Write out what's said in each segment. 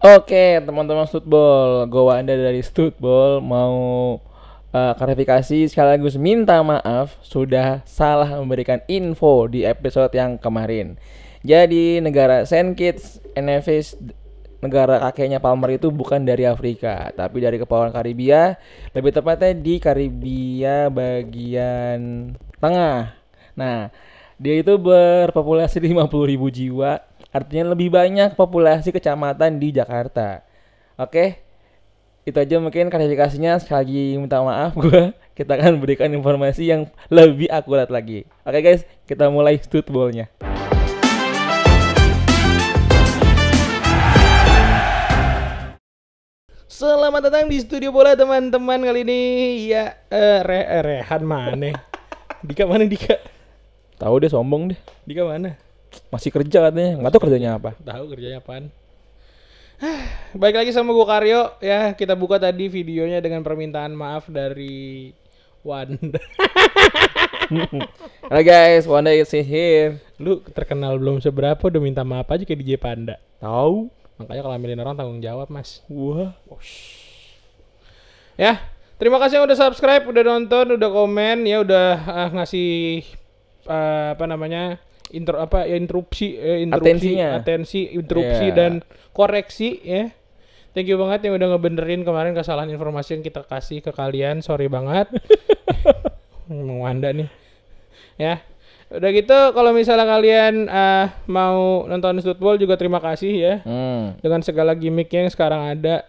Oke, teman-teman Studball, gue Wanda dari Studball mau klarifikasi sekaligus minta maaf sudah salah memberikan info di episode yang kemarin. Jadi negara Saint Kitts and Nevis, negara kakeknya Palmer itu bukan dari Afrika, tapi dari Kepulauan Karibia, lebih tepatnya di Karibia bagian tengah. Nah, dia itu berpopulasi 50.000 jiwa, artinya lebih banyak populasi kecamatan di Jakarta. Oke, itu aja mungkin klarifikasinya. Sekali lagi minta maaf kita akan berikan informasi yang lebih akurat lagi. Oke guys, kita mulai Studball-nya. Selamat datang di Studio Bola teman-teman. Kali ini ya Rehan mana? Dika mana Dika? Tahu deh, sombong deh. Dika mana? Masih kerja katanya, nggak tahu kerjanya apa. Tahu kerjanya apaan. Baik lagi sama gue Karyo ya. Kita buka tadi videonya dengan permintaan maaf dari Wanda. Halo guys, Wanda is here. Lu terkenal belum seberapa udah minta maaf aja kayak DJ Panda. Tahu? Makanya kalau ambilin orang tanggung jawab, Mas. Wah. Ya, terima kasih yang udah subscribe, udah nonton, udah komen, ya udah ngasih interupsi, interupsi dan koreksi ya. Thank you banget yang udah ngebenerin kemarin kesalahan informasi yang kita kasih ke kalian. Sorry banget. Mau Wanda nih. Ya. Udah gitu kalau misalnya kalian mau nonton Studball juga terima kasih ya. Dengan segala gimmicknya yang sekarang ada.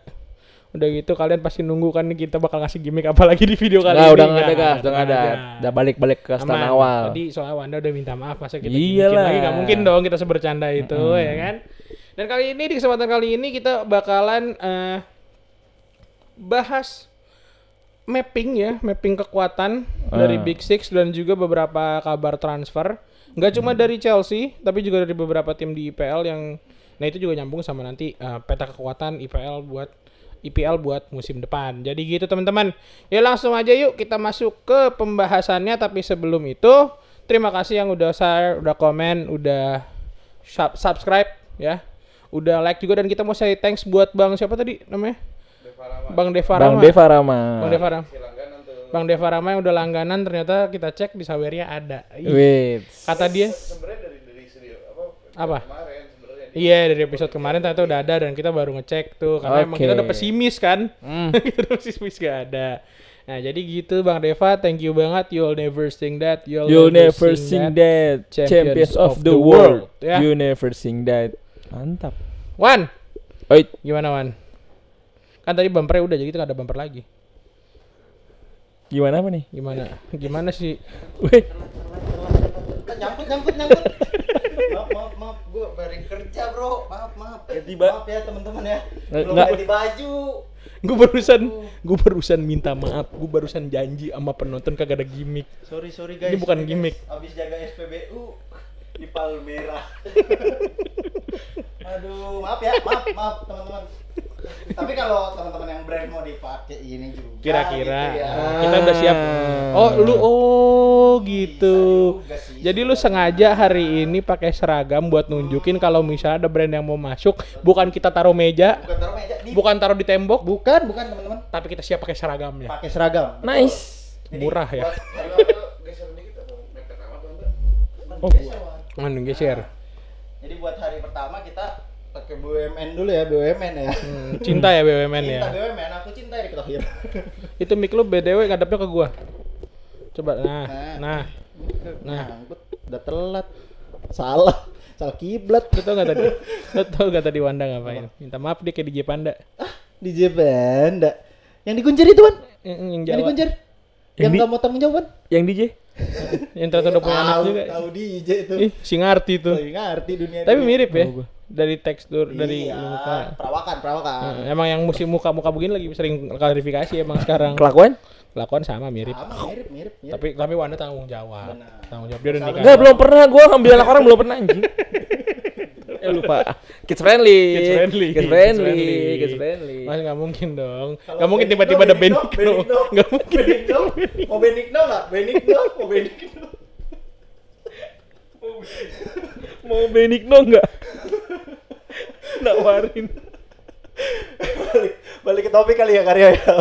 Udah gitu kalian pasti nunggu kan kita bakal ngasih gimmick apa lagi di video kali ini. Udah nggak ada gas, udah nggak ada. Udah balik ke stand awal. Tadi soal Wanda udah minta maaf, masa kita gimmick lagi nggak mungkin dong kita sebercanda itu ya kan. Dan kali ini di kesempatan kali ini kita bakalan bahas mapping kekuatan dari Big Six dan juga beberapa kabar transfer. Nggak cuma dari Chelsea, tapi juga dari beberapa tim di IPL yang, nah itu juga nyambung sama nanti peta kekuatan IPL buat musim depan. Jadi gitu teman-teman. Ya langsung aja yuk kita masuk ke pembahasannya. Tapi sebelum itu, terima kasih yang udah share, udah komen, udah subscribe ya. Udah like juga, dan kita mau say thanks buat Bang siapa tadi namanya? Bang Deva Rama. Bang Deva Rama yang udah langganan, ternyata kita cek di Saweria ada. Kata dia sebenarnya dari studio apa? Kemarin sebenarnya. Iya, dari episode kemarin ternyata udah ada, dan kita baru ngecek tuh karena emang kita udah pesimis kan. Kita udah pesimis gak ada. Nah, jadi gitu Bang Deva, thank you banget. You'll never sing that. You'll never sing that. Champions of the world. Ya. You never sing that. Mantap. Wan. Oi, gimana Wan? Kan tadi bumpernya udah, jadi kita gak ada bumper lagi. Gimana apa nih? Gimana sih? Wih. Nyangkut. Maaf, gue baru kerja bro. Maaf. Maaf ya teman-teman ya. Belum ganti baju. Gue barusan minta maaf. Gue barusan janji sama penonton kagak ada gimmick. Sorry guys. Ini bukan gimmick. Abis jaga SPBU di Palmera. Aduh, maaf teman-teman. Tapi kalau teman-teman yang brand mau dipakai ini juga kira-kira gitu ya. Kita udah siap. Gitu. Jadi lu sengaja hari ini pakai seragam buat nunjukin kalau misalnya ada brand yang mau masuk, bukan kita taruh meja. Bukan taruh di tembok. Bukan teman-teman. Tapi kita siap pakai seragamnya. Pakai seragam. Nice. Jadi, murah ya. Geser. Jadi buat hari pertama kita pakai BUMN dulu ya, BUMN ya. Cinta ya BUMN ya. Cinta BUMN, aku cinta Erick Thohir. Itu mic lu BDW ngadepnya ke gua. Coba nah. Udah telat. Salah kiblat. Lu tau gak tadi Wanda ngapain? Minta maaf dia kayak DJ Panda. DJ Panda. Yang dikuncir itu kan? Yang dikuncir. Yang enggak mau tanggung jawab. Yang DJ? Yang ternyata udah punya anak juga. Tahu DJ itu. Si ngerti tuh. Ngerti dunia. Tapi mirip ya. Dari tekstur, dari muka. Perawakan. Emang yang muka begini lagi sering klarifikasi emang sekarang. Kelakuan sama mirip. Mirip. Tapi Wanda tanggung jawab. Tanggung jawab dia udah nikah. Enggak, belum pernah gua ngambil anak orang, belum pernah anjing. Lupa. Kids friendly. Mas nggak mungkin dong. Nggak mungkin tiba-tiba ada Benigno. Nggak mungkin. Mau Benigno nggak? Mau Benigno nggak? Nawarin. balik ke topik kali ya Karya ya.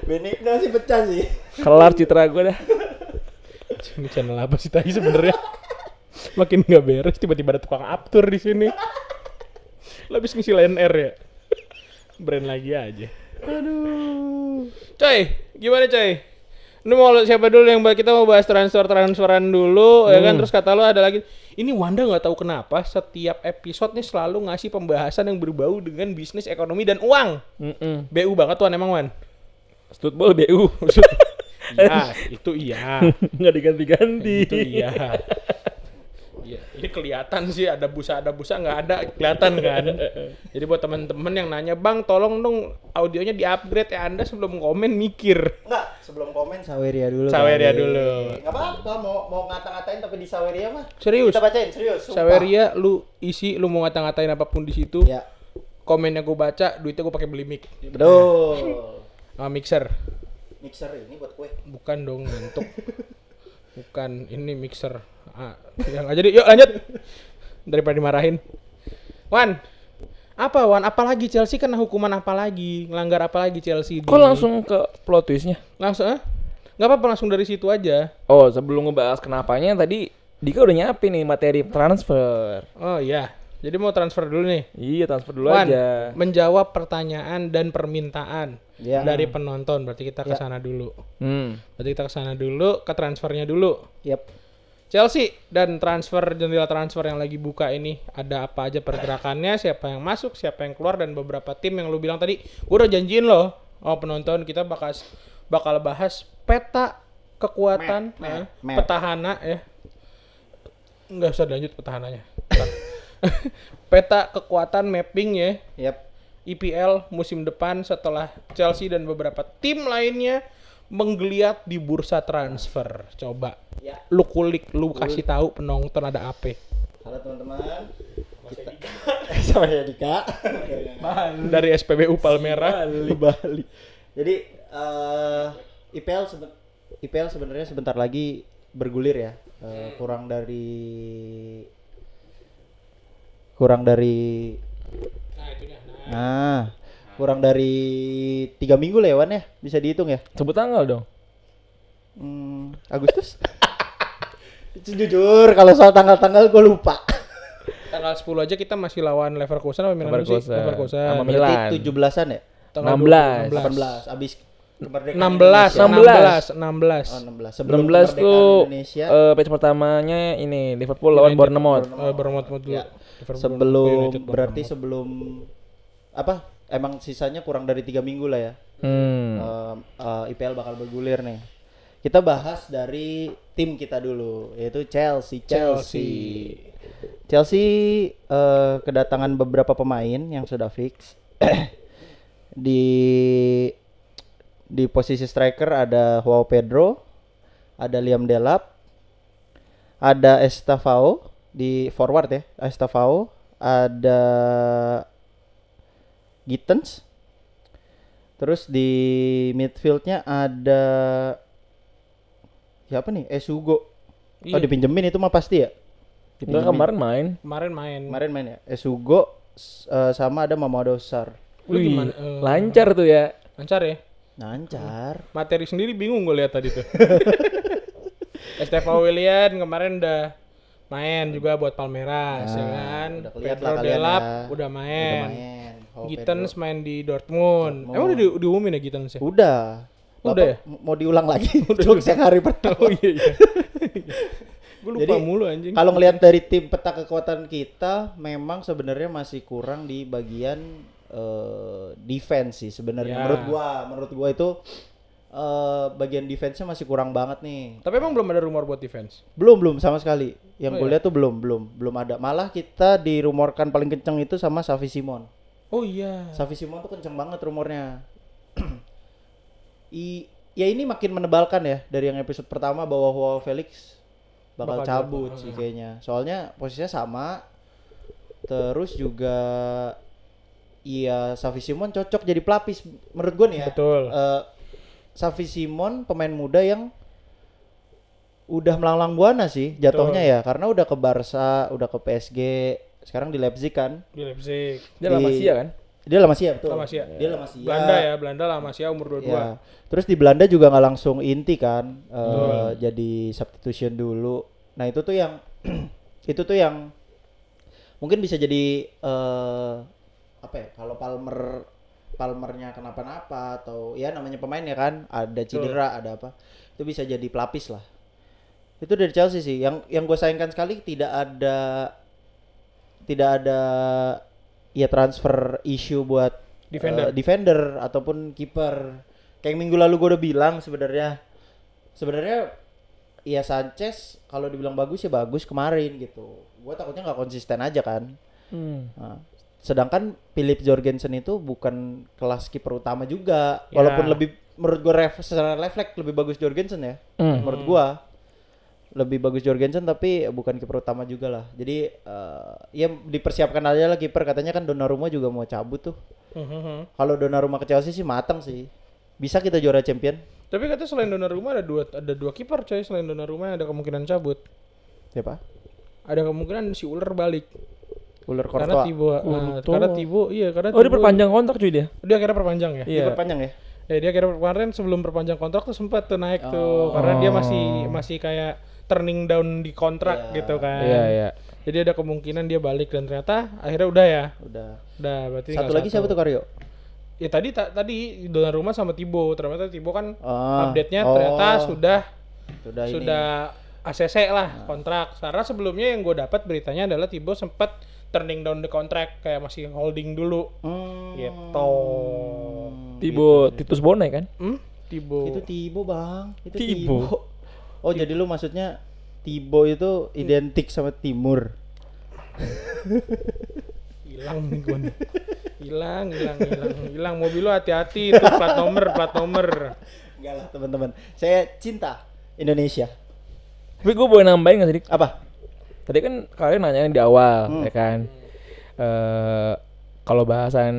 Benigno sih pecah sih. Kelar citra gue dah. Ini channel apa sih tadi sebenarnya? Makin nggak beres, tiba-tiba ada tukang aftur di sini. Lo habis ngisi Lion Air ya? Brand lagi aja. Aduh. Coy, gimana coy? Ini mau siapa dulu yang kita mau bahas transferan dulu ya kan? Terus kata lo ada lagi. Ini Wanda nggak tahu kenapa setiap episode nih selalu ngasih pembahasan yang berbau dengan bisnis, ekonomi dan uang. BU banget tuan emang Wan. Football BU. Ya, itu iya. Nggak diganti-ganti. Itu iya. Iya, ini kelihatan sih ada busa nggak ada kelihatan kan. Jadi buat teman-teman yang nanya, "Bang, tolong dong audionya di-upgrade ya." Anda sebelum komen mikir. Enggak, sebelum komen Saweria dulu. Saweria dulu. Enggak apa-apa, mau ngata-ngatain tapi di Saweria mah. Serius. Kita bacain, serius. Sumpah. Saweria lu isi, lu mau ngata-ngatain apapun di situ. Ya. Komennya gue baca, duitnya gue pakai beli mic. Betul. Sama mixer. Mixer ini buat kue. Bukan dong, ngantuk. Bukan, ini mixer. Ya nggak jadi. Yuk lanjut. Daripada dimarahin. Wan, apalagi Chelsea kena hukuman apa lagi? Ngelanggar apa lagi Chelsea? Kok langsung ke plot twistnya? Langsung nggak apa-apa, langsung dari situ aja. Oh, sebelum ngebahas kenapanya tadi Dika udah nyiapin nih materi transfer. Oh iya. Jadi mau transfer dulu nih. Iya, transfer dulu Wan, aja. menjawab pertanyaan dan permintaan Ya. dari penonton. Berarti kita ke sana dulu. Berarti kita ke sana dulu, ke transfernya dulu. Yap. Chelsea dan jendela transfer yang lagi buka ini, ada apa aja pergerakannya, siapa yang masuk, siapa yang keluar, dan beberapa tim yang lu bilang tadi. Gue udah janjiin loh, penonton kita bakal bahas peta kekuatan petahana ya. Nggak usah lanjut petahananya. Peta kekuatan mapping ya. Yap. IPL musim depan setelah Chelsea dan beberapa tim lainnya menggeliat di bursa transfer. Coba Ya. lu kulik, lu kasih tahu penonton ada apa. Halo teman-teman. Sama ya Dika. Dari SPBU Palmera. Bali. Jadi IPL sebenarnya sebentar lagi bergulir ya. Kurang dari kurang dari 3 minggu lewan ya, bisa dihitung ya. Sebut tanggal dong. Agustus. Jujur kalau soal tanggal-tanggal gue lupa. Tanggal 10 aja kita masih lawan Leverkusen sama Milan sih? Leverkusen. Sama Leverkusen. Milan. Berarti 17-an ya? Tanggal 16. 18 abis kemerdekaan 16 Indonesia. 16. Oh, 16. Sebelum 16 kemerdekaan tuh Indonesia. match pertamanya ini Liverpool lawan Bournemouth. Bournemouth dulu. Ya. Liverpool, Sebelum United, berarti Bournemouth. sebelum apa? Emang sisanya kurang dari 3 minggu lah ya. IPL bakal bergulir nih. Kita bahas dari tim kita dulu, yaitu Chelsea. Kedatangan beberapa pemain yang sudah fix. Di posisi striker ada Joao Pedro, ada Liam Delap, ada Estevao di forward ya, Estevao, ada Gittens. Terus di midfieldnya ada siapa nih? Sugo. Iya. Oh dipinjemin itu mah pasti ya? Enggak, kemarin main. Kemarin main ya. Sugo sama ada Mamadou Sarr. Lu Wih, gimana? lancar tuh ya. Lancar ya? Lancar. Materi sendiri bingung gue lihat tadi tuh. Estevao Willian kemarin udah main juga buat Palmeiras ya kan. Udah kelihatan Pedro lah kalian Delap ya. udah main. Oh, Gittens main di Dortmund. Emang udah diumumin ya Gittens ya? Udah. Udah ya? Mau diulang lagi. Jokes yang hari pertama. Oh iya. Gue lupa Jadi, mulu anjing. Kalau ngelihat dari tim peta kekuatan kita, memang sebenarnya masih kurang di bagian defense sih sebenarnya. Ya. Menurut gua itu bagian defense-nya masih kurang banget nih. Tapi emang belum ada rumor buat defense. Belum sama sekali. Yang Oh, gue iya? lihat tuh belum ada. Malah kita dirumorkan paling kenceng itu sama Xavi Simon. Oh iya. Xavi Simon tuh kenceng banget rumornya. Ya ini makin menebalkan ya dari yang episode pertama bahwa Joao Felix bakal cabut sih kayaknya. Soalnya posisinya sama. Terus juga iya Xavi Simon cocok jadi pelapis menurut gue nih ya. Betul. Xavi Simon pemain muda yang udah melanglang buana sih jatuhnya ya, karena udah ke Barca, udah ke PSG, sekarang di Leipzig kan. Di Leipzig. Dia La Masia kan? Dia La Masia betul. La Masia. Dia La Masia. Belanda La Masia umur 22. Ya. Terus di Belanda juga nggak langsung inti kan, jadi substitution dulu. Nah itu tuh yang itu tuh yang mungkin bisa jadi apa ya? Kalau Palmernya kenapa-napa atau ya namanya pemain ya kan, ada cedera, ada apa, itu bisa jadi pelapis lah. Itu dari Chelsea sih. Yang gue sayangkan sekali tidak ada ya transfer issue buat defender ataupun kiper. Kayak minggu lalu gue udah bilang sebenarnya ya Sanchez kalau dibilang bagus ya bagus kemarin gitu. Gue takutnya nggak konsisten aja kan. Nah, sedangkan Philip Jorgensen itu bukan kelas kiper utama juga. Walaupun lebih menurut gue secara refleks lebih bagus Jorgensen ya. Menurut gue lebih bagus Jorgensen tapi bukan kiper utama juga lah. Jadi ya dipersiapkan aja lah kiper. Katanya kan Donnarumma juga mau cabut tuh. Kalau Donnarumma ke Chelsea sih matang sih. Bisa kita juara champion. Tapi katanya selain Donnarumma ada dua kiper coy. Selain Donnarumma ada kemungkinan cabut. Siapa? Ada kemungkinan si Uller balik. Uller Karena Courtois. Tibo karena Oh, dia perpanjang kontrak cuy dia. Dia akhirnya perpanjang ya. Iya. Diperpanjang ya? Dia akhirnya kemarin sebelum perpanjang kontrak tuh sempat tuh naik tuh karena dia masih kayak turning down di kontrak gitu kan. Iya. Jadi ada kemungkinan dia balik dan ternyata akhirnya udah ya. Udah. Berarti Satu lagi siapa tuh Karyo? Ya tadi Donnarumma sama Tibo. Ternyata Tibo kan update-nya ternyata sudah ACC lah kontrak. Karena sebelumnya yang gue dapat beritanya adalah Tibo sempat turning down the contract kayak masih holding dulu. Gitu. Tibo Titus Bonai kan? Tibo. Itu Tibo, Bang. Itu Tibo. Oh, jadi lu maksudnya Tibo itu identik sama Timur. Hilang nih gua nih. Hilang. Mobil lu hati-hati itu plat nomor. Enggak lah, teman-teman. Saya cinta Indonesia. Tapi gue boleh nambahin nggak sih? Dik? Apa? Tadi kan kalian nanyain di awal, ya kan? Kalau bahasan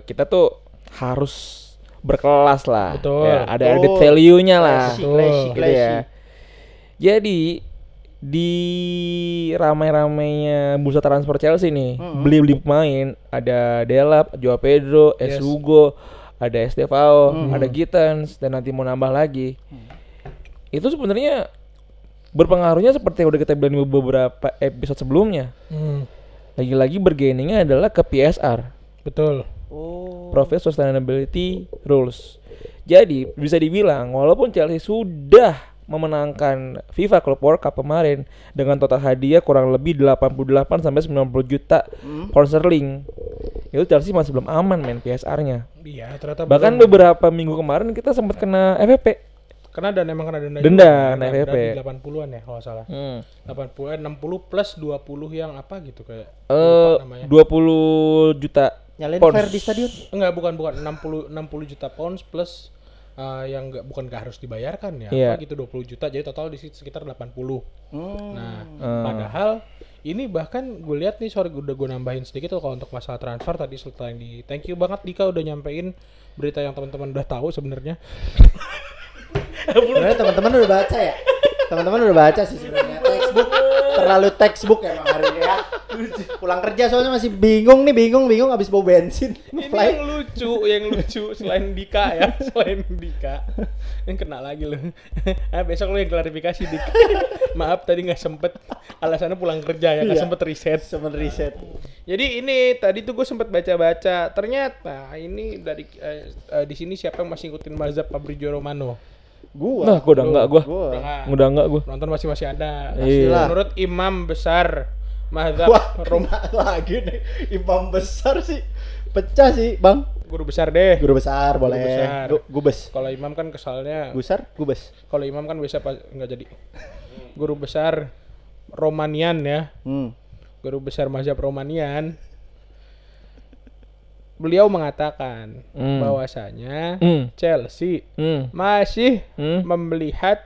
kita tuh harus berkelas lah. Betul. Ya, ada added value-nya lah. Classy. Gitu ya. Jadi di ramai-ramainya bursa transfer Chelsea nih, beli pemain, ada Delap, Joao Pedro, Hugo, ada Estevao, ada Gittens dan nanti mau nambah lagi. Itu sebenarnya berpengaruhnya seperti yang udah kita bilang di beberapa episode sebelumnya. Lagi-lagi bergainingnya adalah ke PSR. Betul. Profit Sustainability Rules. Jadi bisa dibilang walaupun Chelsea sudah memenangkan FIFA Club World Cup kemarin dengan total hadiah kurang lebih 88 sampai 90 juta pound sterling. Itu Chelsea masih belum aman main PSR-nya. Iya, ternyata Bahkan beberapa minggu kemarin kita sempat kena FFP. Kena kena denda. Denda FFP. Di 80-an ya kalau salah. 80 60 plus 20 yang apa gitu kayak. 20 juta Nyalain pounds. fair di stadion? Enggak, bukan 60 juta pounds plus yang bukan harus dibayarkan ya. Iya. Apa gitu 20 juta jadi total di sekitar 80. Nah, padahal ini bahkan gue lihat nih udah gue nambahin sedikit tuh kalau untuk masalah transfer tadi setelah yang di thank you banget Dika udah nyampein berita yang teman-teman udah tahu sebenarnya. Sebenarnya teman-teman udah baca ya? Teman-teman udah baca sih sebenarnya. Terlalu textbook emang hari ini ya. Pulang kerja soalnya masih bingung habis bau bensin. Ini yang lucu selain Dika ya, yang kena lagi lu. Besok lu yang klarifikasi Dika. Maaf tadi nggak sempet, alasannya pulang kerja ya, nggak sempet riset. Jadi ini tadi tuh gue sempet baca-baca, ternyata ini dari di sini siapa yang masih ngikutin mazhab Fabrizio Romano? Gua. Nah, udah enggak gua. Udah enggak gua. Nonton masih ada. Iya. Menurut imam besar mazhab lagi nih imam besar sih. Pecah sih, Bang. Guru besar deh. Guru besar boleh. Gubes. Kalau imam kan kesalnya Gubes. Kalau imam kan biasa enggak jadi. Guru besar Romanian ya. Guru besar mazhab Romanian. Beliau mengatakan bahwasanya Chelsea masih melihat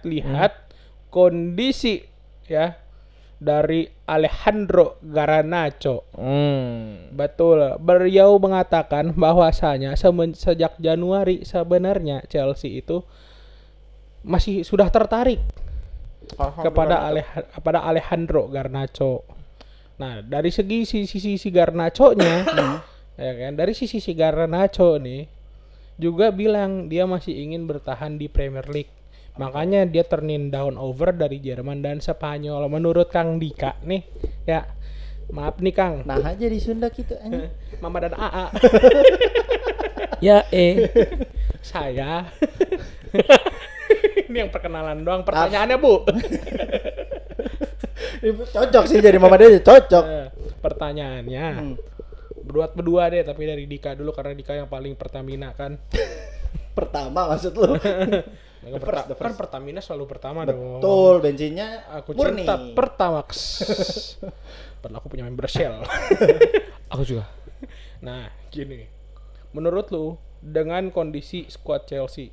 kondisi ya dari Alejandro Garnacho. Betul. Beliau mengatakan bahwasanya sejak Januari sebenarnya Chelsea itu masih sudah tertarik kepada Alejandro Garnacho. Nah, dari segi sisi Garnacho-nya, ya kan, dari sisi si Garnacho nih juga bilang dia masih ingin bertahan di Premier League. Makanya dia turning down over dari Jerman dan Spanyol. Menurut Kang Dika nih, ya maaf nih Kang, Nah aja di Sunda gitu anjing. Mama dan AA, Ya saya. Ini yang perkenalan doang. Pertanyaannya Bu. Cocok sih jadi mama dia, cocok. Pertanyaannya berdua deh, tapi dari Dika dulu karena Dika yang paling Pertamina kan. Pertama maksud lu. The first. Kan Pertamina selalu pertama dong. Betul, bensinnya Aku murni. cinta Pertamax. Padahal aku punya member Shell. Aku juga. Nah, gini. Menurut lu dengan kondisi skuad Chelsea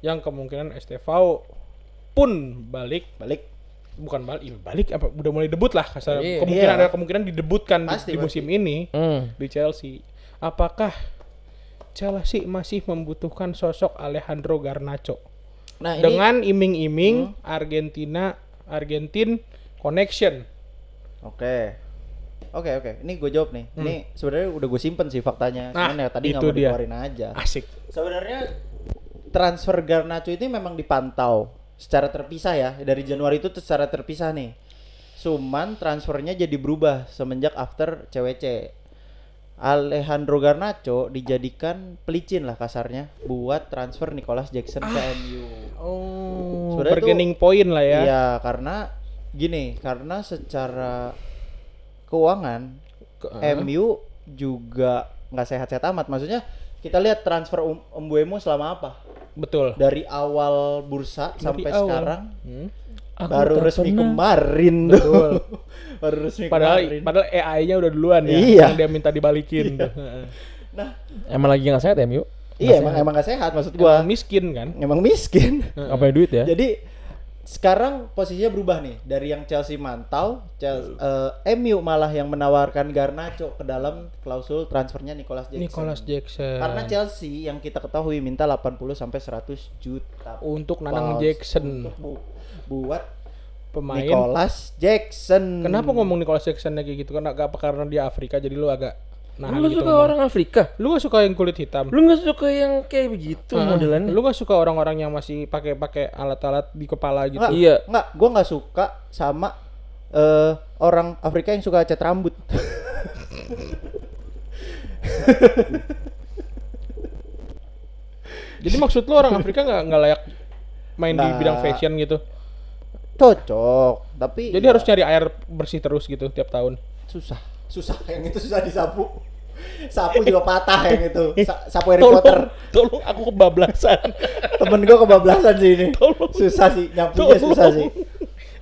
yang kemungkinan Estevao pun balik bukan balik apa udah mulai debut lah kasar. Iya. Kemungkinan Iya. ada kemungkinan didebutkan Pasti, di musim ini di Chelsea. Apakah Chelsea masih membutuhkan sosok Alejandro Garnacho Nah, ini dengan iming-iming Argentin connection? Oke. Ini gue jawab nih. Ini sebenarnya udah gue simpen sih faktanya. Nah, Cuman ya tadi nggak itu mau dia. dikeluarin aja. Asik. Sebenarnya transfer Garnacho ini memang dipantau secara terpisah ya. Dari Januari itu secara terpisah nih. Cuman transfernya jadi berubah semenjak after CWC. Alejandro Garnacho dijadikan pelicin lah kasarnya buat transfer Nicolas Jackson ke MU. Oh, Sebenarnya bargaining point lah ya. Iya, karena secara keuangan MU juga nggak sehat-sehat amat. Maksudnya kita lihat transfer Mbeumo selama apa? Betul. Dari awal bursa sampai awal. sekarang Aku baru tak resmi pernah. kemarin Betul. tuh. Baru resmi Padahal kemarin. AI-nya udah duluan ya. Iya. Yang dia minta dibalikin. Nah, Emang lagi nggak sehat ya MU? iya emang nggak sehat maksud gua. Emang miskin kan? Emang miskin. Nggak punya duit ya? Jadi sekarang posisinya berubah nih dari yang Chelsea mantau, MU malah yang menawarkan Garnacho ke dalam klausul transfernya Nicolas Jackson. Nicolas Jackson. Karena Chelsea yang kita ketahui minta 80 sampai 100 juta Untuk Nanang pounds Jackson. untuk buat Pemain. Nicolas Jackson. Kenapa ngomong Nicolas Jackson kayak gitu? Karena dia Afrika jadi lu agak Lu nahan nggak gitu. suka ngomong. orang Afrika? Lu gak suka yang kulit hitam? Lu nggak suka yang kayak begitu modelannya? Lu gak suka orang-orang yang masih pakai alat-alat di kepala gitu? Enggak, Iya. enggak, gua nggak suka sama orang Afrika yang suka cat rambut. Jadi maksud lu orang Afrika nggak layak main di Nah. bidang fashion gitu? Cocok, tapi Jadi ya harus nyari air bersih terus gitu tiap tahun. susah yang itu susah disapu. Sapu juga patah yang itu. Sapu Harry Potter. Tolong aku kebablasan. Temen gua kebablasan sih ini. Tolong. Susah sih, nyapunya susah sih.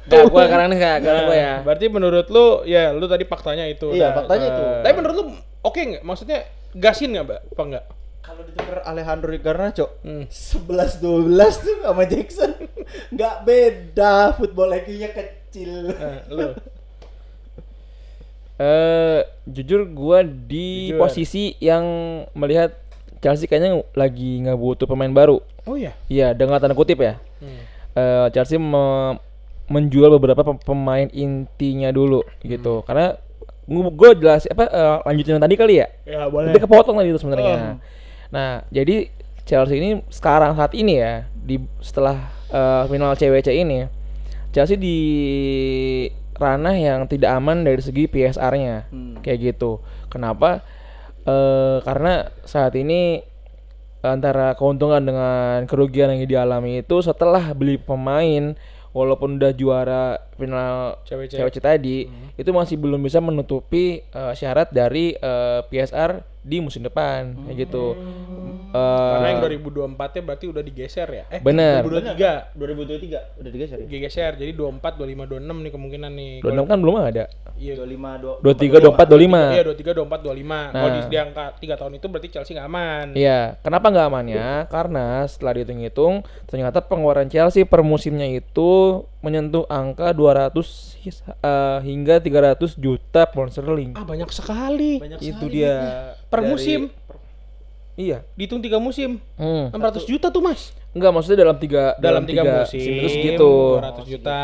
Gak, gua karena gua ya. Berarti menurut lu ya lu tadi faktanya itu. Iya, Nah, faktanya itu. Tapi menurut lu oke nggak? Maksudnya gasin nggak, Mbak? Apa enggak? Kalau ditukar Alejandro Garnacho, 11-12 tuh sama Jackson. Nggak beda, football IQ-nya kecil. Lu. Jujur gua di Jujur. posisi yang melihat Chelsea kayaknya lagi nggak butuh pemain baru. Oh iya. Iya, dengan tanda kutip ya. Chelsea menjual beberapa pemain intinya dulu gitu. Karena gue jelas lanjutin yang tadi kali ya. Ya boleh. Tapi kepotong tadi itu sebenarnya. Nah, jadi Chelsea ini saat ini ya setelah final CWC ini, Chelsea di ranah yang tidak aman dari segi PSR-nya, kayak gitu. Kenapa? Karena saat ini antara keuntungan dengan kerugian yang dialami itu setelah beli pemain, walaupun udah juara final CWC tadi, itu masih belum bisa menutupi syarat dari PSR di musim depan, kayak gitu. Karena yang 2024-nya berarti udah digeser ya? Bener. 2023 2023 udah digeser ya? digeser. Jadi 24, 25, 26 nih kemungkinan nih. 26 kan belum ada. Iya. 25, 23, 24, 25. Iya, 23, 24, 25. Kalau Nah. di angka 3 tahun itu berarti Chelsea nggak aman. Iya, kenapa nggak amannya? Karena setelah dihitung-hitung, ternyata pengeluaran Chelsea per musimnya itu menyentuh angka 200 hingga 300 juta pound sterling. Ah, banyak sekali. Banyak Itu sekali dia. Per Dari- musim. Iya. Dihitung 3 musim. 600 Hmm. juta tuh, Mas. Enggak, maksudnya dalam tiga Dalam 3 musim. itu segitu. 200 juta.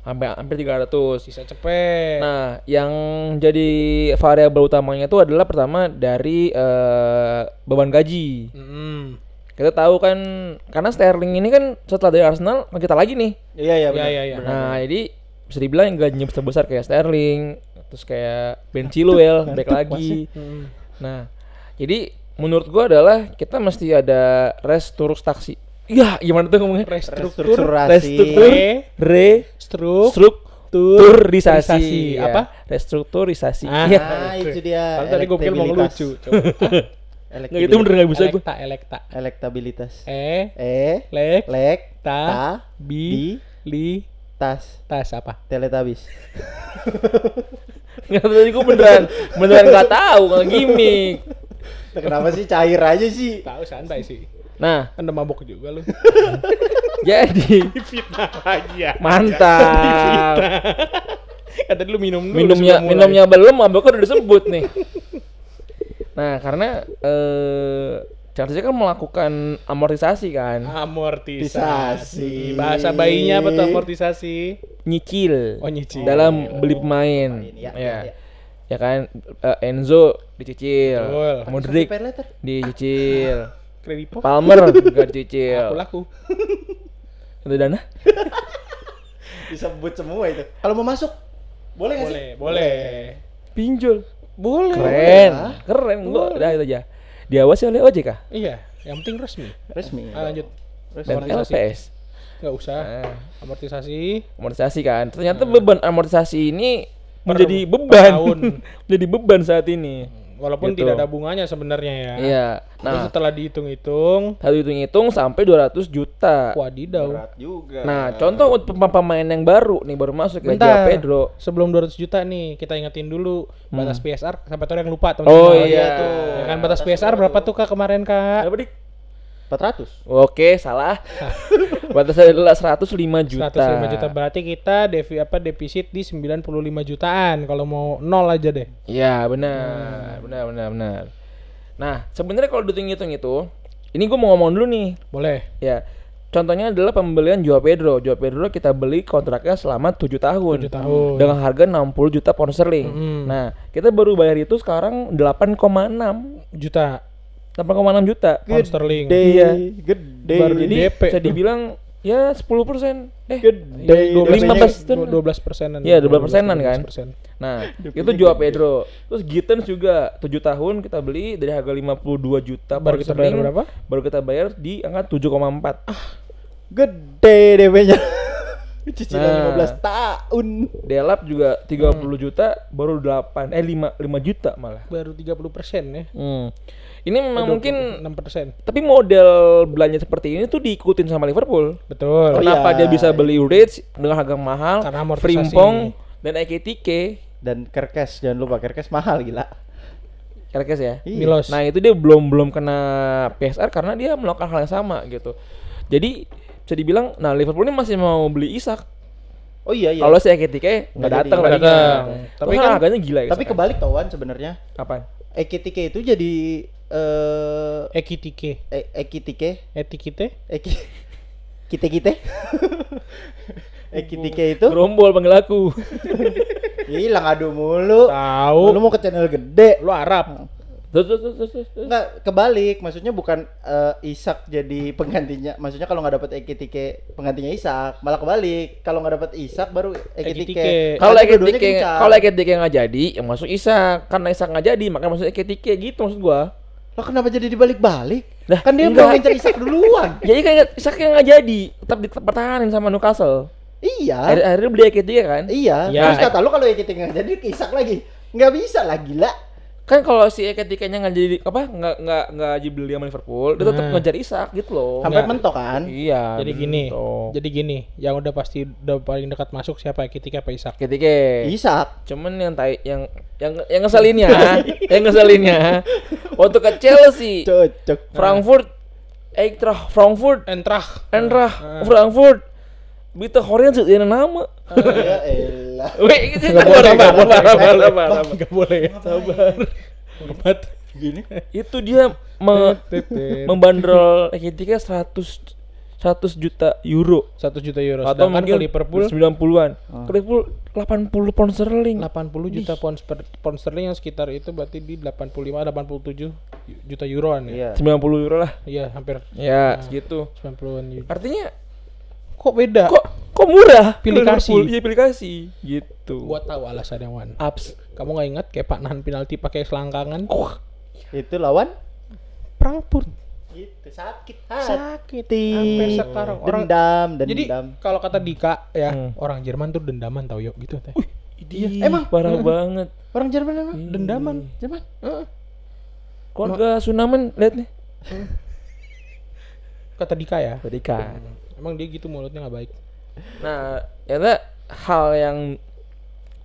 hampir 300. Sisa cepet. Nah, yang jadi variabel utamanya itu adalah pertama dari beban gaji. Kita tahu kan karena Sterling ini kan setelah dari Arsenal kita lagi nih. Iya benar. Iya. Nah, jadi bisa dibilang gajinya besar kayak Sterling, terus kayak Ben Chilwell back lagi. Nah, jadi menurut gua adalah kita mesti ada restrukturasi. Iya, gimana tuh ngomongnya? Restrukturisasi. Apa? Restrukturisasi. Nah, itu dia. Tadi gue pikir mau lucu. Nggak, itu bener nggak bisa gue. Elekta. Elektabilitas. Lek. Tas apa? Teletubbies. Nggak, tadi gue beneran nggak tahu, nggak gimmick. Kenapa sih cair aja sih? Tahu santai sih. Nah, Anda mabok juga lu. jadi Fitnah lagi ya. mantap. Kan tadi lu minumnya belum, maboknya udah disebut nih. Nah, karena Chelsea kan melakukan amortisasi kan. Amortisasi. Bahasa bayinya apa tuh amortisasi? Nyicil. Oh, nyicil. Dalam beli pemain. Ya. Ya kan, Enzo dicicil, Betul. Modric Pay letter. dicicil, Kredipo. Palmer juga dicicil. Laku. Itu dana? Disebut semua itu. Kalau mau masuk, boleh nggak sih? Boleh. Pinjol. Boleh. Keren. Gua udah itu aja. Diawasi oleh OJK Iya, yang penting resmi. Resmi. Lanjut. dan LPS. Nggak usah. Amortisasi. Amortisasi kan. Ternyata beban amortisasi ini menjadi beban. Menjadi beban saat ini. Walaupun Gitu. tidak ada bunganya sebenarnya ya. Iya. Nah, Nah, setelah dihitung-hitung, hitung sampai 200 juta. wadidaw. Berat juga. Nah, contoh untuk pemain yang baru nih baru masuk ya, Joao Bentar. Pedro. Sebelum 200 juta nih, kita ingetin dulu batas PSR sampai tuh yang lupa teman-teman. Oh iya iya tuh. Ya kan batas PSR berapa tuh Kak kemarin Kak? Berapa, Dik? 400. Oke, salah. Batasnya adalah 105 juta. 105 juta berarti kita defisit di 95 jutaan kalau mau nol aja deh. Iya, benar. Nah, sebenarnya kalau dihitung-hitung itu, ini gue mau ngomong dulu nih. Boleh. Ya. Contohnya adalah pembelian Joao Pedro. Joao Pedro kita beli kontraknya selama 7 tahun. 7 tahun. Dengan harga 60 juta pound sterling. Nah, kita baru bayar itu sekarang 8,6 Juta 8,6 juta. pound sterling. Iya. Gede. Baru Jadi DP bisa tuh. dibilang ya 10%. Gede. 12%-an. Iya, 12%-an kan. 12%. Nah, itu Joao Pedro. Terus Gittens juga 7 tahun kita beli dari harga 52 juta Baru pound kita bayar sterling. berapa? Baru kita bayar di angka 7,4. Gede DP-nya. Cicilan Nah. 15 tahun. Delap juga 30 juta baru 5 juta malah. Baru 30% ya. Ini memang mungkin 6%. tapi model belanja seperti ini tuh diikutin sama Liverpool. Betul. Kenapa iya. dia bisa beli Rich dengan harga mahal, Karena amortisasi. Frimpong dan Ekitike. Dan Kerkes, jangan lupa Kerkes mahal gila. Kerkes ya. Iya. Milos. Nah, itu dia belum kena PSR karena dia melakukan hal yang sama gitu. Jadi bisa dibilang, nah Liverpool ini masih mau beli Isak. Oh iya. Kalau si Ekitike nggak Nggak datang jadi. lagi. Datang. Tapi Tapi kan kan- harganya gila ya. Tapi kebalik tawan sebenarnya. Kapan? Ekitike itu jadi Ekitike. Ekitike Etikite. Kite Ekitike itu Gerombol panggil aku. hilang adu mulu. Tahu. Lu mau ke channel gede. Lu Arab. Terus. Enggak, kebalik. Maksudnya bukan Isak jadi penggantinya. Maksudnya kalau nggak dapet Ekitike penggantinya Isak, malah kebalik. Kalau nggak dapet Isak baru Ekitike. Ekitike. Kalau Ekitike nggak jadi, yang masuk Isak. Karena Isak nggak jadi, makanya masuk Ekitike gitu maksud gua. Lah kenapa jadi dibalik-balik? Lah, Kan dia enggak. mau ngincer Isak duluan. Jadi kan Isak yang nggak jadi, tetap dipertahanin sama Newcastle. Iya. Akhirnya beli Ekitike kan? Iya. Iya. Terus kata lu kalau Ekitike nggak jadi ke Isak lagi. Nggak bisa lah gila. Kan kalau si Ekitike-nya nggak jadi nggak dibeli sama Liverpool, dia tetap Nah. ngejar Isak gitu loh. Sampai Nggak. mentok kan? Iya. Jadi gini, yang udah pasti udah paling dekat masuk siapa? Ekitike apa Isak? Ekitike. Isak. Cuman yang ngeselinnya, yang ngeselinnya waktu ke Chelsea, Cocok. Frankfurt, Entrah. Frankfurt. Bita Korean sih nama. Ya elah. Weh, gitu. Nggak boleh, nggak boleh. Sabar. Enggak boleh. Sabar. Hormat. Gini. Itu dia membandrol Ekitike 100 100 juta euro 1 juta euro. atau Sedangkan mungkin ke Liverpool 90-an. Ke Liverpool 80 pound sterling. 80 juta pound sterling yang sekitar itu berarti di 87 juta euroan ya. Iya. 90 euro lah. Iya, hampir Ya, segitu. 90-an euro. Artinya Kok beda? kok murah? Pilih kasih. Liverpool, iya pilih kasih gitu. Gua tahu alasannya, Wan. Ups. Kamu nggak ingat kayak Pak nahan penalti pakai selangkangan? Itu lawan Frankfurt. gitu sakit Sakit. hati. Sampai sekarang orang dendam. Jadi kalau kata Dika ya, orang Jerman tuh dendaman tau yuk gitu teh. Iya, emang parah banget. orang Jerman emang Dendaman. Jerman. Keluarga Sunamen lihat nih. Kata Dika ya. Tadi kan. Emang dia gitu mulutnya nggak baik. Nah, ternyata hal yang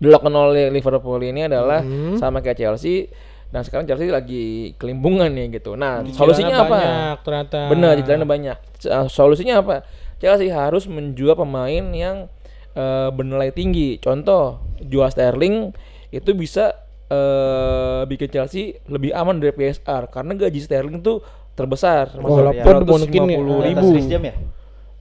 dilakukan oleh Liverpool ini adalah sama kayak Chelsea. Dan sekarang Chelsea lagi kelimpungan nih gitu. Nah, solusinya apa? Banyak ternyata. Benar, cicilannya banyak. Solusinya apa? Chelsea harus menjual pemain yang bernilai tinggi. Contoh, jual Sterling itu bisa bikin Chelsea lebih aman dari PSR karena gaji Sterling tuh terbesar. Walaupun mungkin ya, 350.000. Jam ya?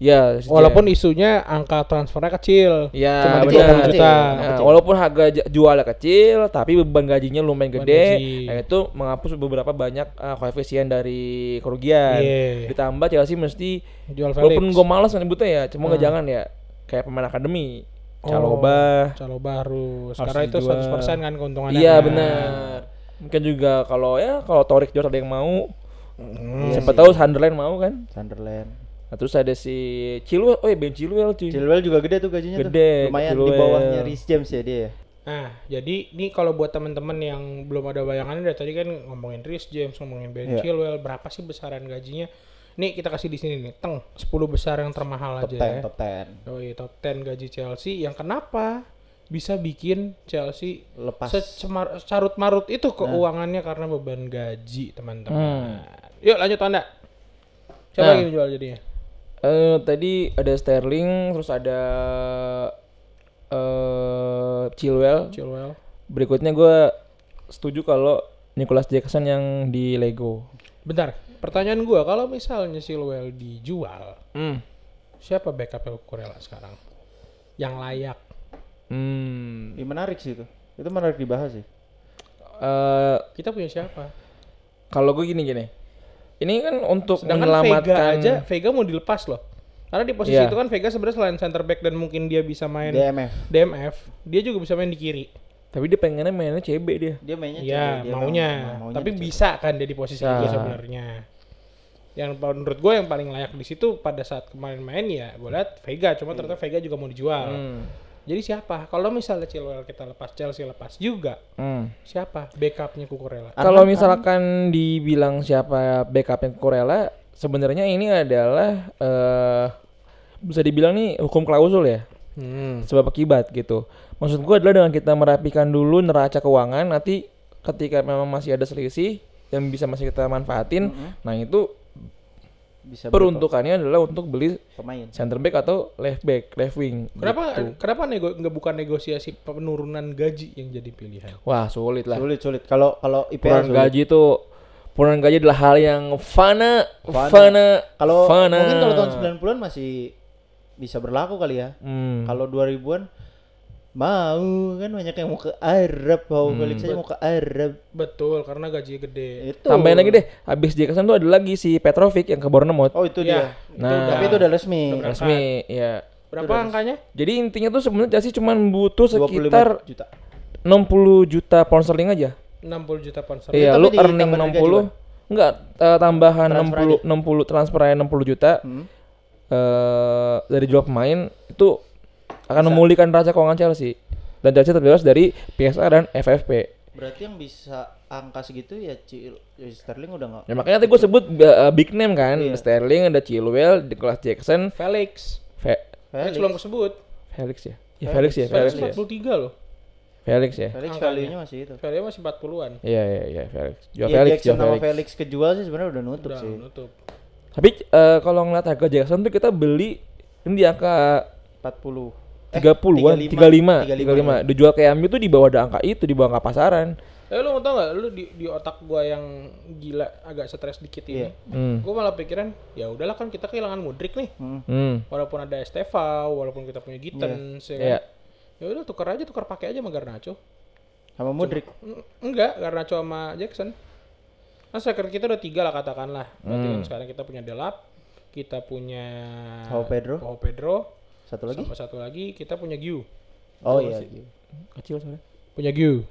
Ya, walaupun isunya angka transfernya kecil. ya, cuma benar. 30 juta. Nah, walaupun harga jualnya kecil, tapi beban gajinya lumayan Beban gede. gaji. Nah, itu menghapus beberapa banyak koefisien dari kerugian. Iya. Ditambah Chelsea mesti, Jual walaupun Felix. gue malas nyebutnya ya, cuma nggak jangan ya, kayak pemain akademi, Chalobah. Chalobah harus. Harus Karena itu dijual. 100% kan keuntungannya. Iya kan. benar. Mungkin juga kalau Torik George ada yang mau, Iya siapa sih. tahu Sunderland mau kan. Sunderland. Nah, terus ada si Chilwell, Ben Chilwell cuy. Chilwell juga gede tuh gajinya Gede, tuh. Lumayan di Chilwell. bawahnya Reece James ya dia. Nah, jadi ini kalau buat teman-teman yang belum ada bayangannya dari tadi kan ngomongin Reece James, ngomongin Ben Iya. Chilwell, berapa sih besaran gajinya? Nih kita kasih di sini nih, 10 besar yang termahal Top aja 10, ya. top 10. Oh iya, top 10 gaji Chelsea yang kenapa bisa bikin Chelsea Lepas. carut marut itu keuangannya karena beban gaji teman-teman. Yuk lanjut Anda. Siapa Nah. lagi yang jual jadinya? Tadi ada Sterling, terus ada Chilwell. Berikutnya gue setuju kalau Nicholas Jackson yang di Lego. Bentar, pertanyaan gua kalau misalnya Chilwell dijual, siapa backupnya Kukurela sekarang? Yang layak. Ini menarik sih itu. Itu menarik dibahas sih. Kita punya siapa? Kalau gue gini, ini kan untuk Sedangkan menyelamatkan Vega mau dilepas loh. Karena di posisi Iya. itu kan Vega sebenarnya selain center back dan mungkin dia bisa main DMF, dia juga bisa main di kiri. tapi dia pengennya mainnya CB dia. Dia mainnya Iya, cewek, dia maunya. maunya Tapi di cewek. bisa kan dia di posisi Bisa. itu sebenarnya. Yang menurut gue yang paling layak di situ pada saat kemarin main ya gue lihat Vega, cuma ternyata Vega juga mau dijual. Jadi siapa? Kalau misalnya Chilwell kita lepas, Chelsea lepas juga. Siapa backupnya Kukurela? Kalau misalkan dibilang siapa backupnya Kukurela, sebenarnya ini adalah bisa dibilang nih hukum klausul ya. Sebab akibat gitu. Maksud gue adalah dengan kita merapikan dulu neraca keuangan, nanti ketika memang masih ada selisih yang bisa masih kita manfaatin, nah itu bisa peruntukannya adalah untuk beli pemain. center back atau left wing. Gitu. Kenapa nggak bukan negosiasi penurunan gaji yang jadi pilihan? Wah sulit lah. Sulit. Kalau IPL Penurunan sulit. gaji itu penurunan gaji adalah hal yang fana. Kalau mungkin kalau tahun 90-an masih bisa berlaku kali ya. Kalau 2000-an mau kan banyak yang mau ke Arab, Felix aja mau ke Arab. Betul, karena gajinya gede. Itu. Tambahin lagi deh, habis Jackson tuh ada lagi si Petrovic yang ke Bournemouth. Oh itu Ya, dia. Nah, Tapi itu udah resmi. Udah resmi ya. Berapa angkanya? Jadi intinya tuh sebenarnya Chelsea cuma butuh 25 sekitar juta. 60 juta pound sterling aja. 60 juta pound sterling. Iya, tapi lu ditambah earning gaji, 60. Enggak, tambahan Transfer 60 transfernya 60 juta. Dari jual pemain itu akan memulihkan neraca keuangan Chelsea. Dan Chelsea terbebas dari PSA dan FFP. Berarti yang bisa angka segitu ya Sterling udah nggak. Ya makanya tadi gue sebut big name kan, Iya. Sterling, ada Chilwell, Nicholas Jackson, Felix Felix. belum kesebut. Felix ya. Ya Felix ya, Felix Felix ya. 43 loh. Felix ya. Felix Angkanya. value-nya masih itu. Felix masih 40-an. Iya Felix. Jual Ya, Felix, Jackson jual sama Felix. Felix kejual sih sebenarnya udah nutup Udah sih. nutup. Tapi kalau ngeliat harga Jackson tuh kita beli ini di angka 40. 30-an, 35. Dijual ke MU tuh di bawah ada angka itu, di bawah angka pasaran. Lu mau tau gak, lu di otak gua yang gila agak stres dikit ini, gua malah pikiran ya udahlah kan kita kehilangan Mudryk nih, walaupun ada Estevao, walaupun kita punya Gittens, ya kan? Ya udah tukar pakai aja sama Garnacho, Sama Mudryk. enggak Garnacho sama Jackson. Nah striker kita udah 3 lah katakanlah, berarti kan sekarang kita punya Delap, kita punya João Pedro, Satu lagi? sama satu lagi kita punya Giu. Oh iya. Kecil soalnya. Punya Giu.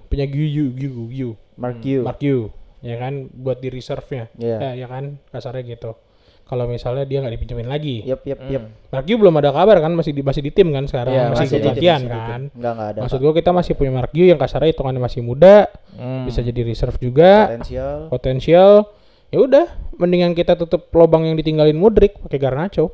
Mark Yu. Ya kan buat di reserve-nya. Iya. Ya kan kasarnya gitu. Kalau misalnya dia nggak dipinjemin lagi. Yep. Mark Yu belum ada kabar kan, masih di tim kan sekarang, Iya, masih di tim, latihan masih di kan. tim. Nggak ada. Maksud gua kita masih punya Mark Yu yang kasarnya hitungannya masih muda, bisa jadi reserve juga, potensial. Ya udah, mendingan kita tutup lubang yang ditinggalin Mudryk pakai Garnacho.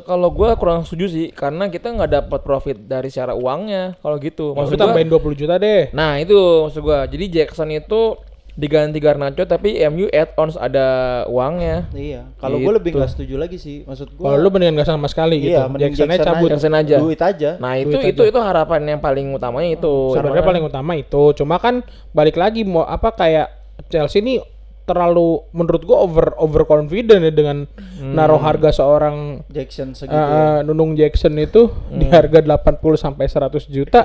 Kalau gue kurang setuju sih, karena kita nggak dapat profit dari secara uangnya kalau gitu. Maksud tambahin 20 juta deh. Nah itu maksud gue. Jadi Jackson itu diganti Garnacho tapi MU add-ons ada uangnya. Iya. Kalau gue Gitu. lebih nggak setuju lagi sih. Maksud gue. Kalau lu mendingan nggak sama sekali gitu. Iya, mending Jackson-nya Jackson cabut. Jackson aja. Duit aja. Nah Duit itu harapan yang paling utamanya itu. Sebenarnya Cuman- paling utama itu. Cuma kan balik lagi mau apa kayak Chelsea ini terlalu menurut gua over confident ya dengan naruh harga seorang Jackson segitu. Ya. Nunung Jackson itu di harga 80 sampai 100 juta.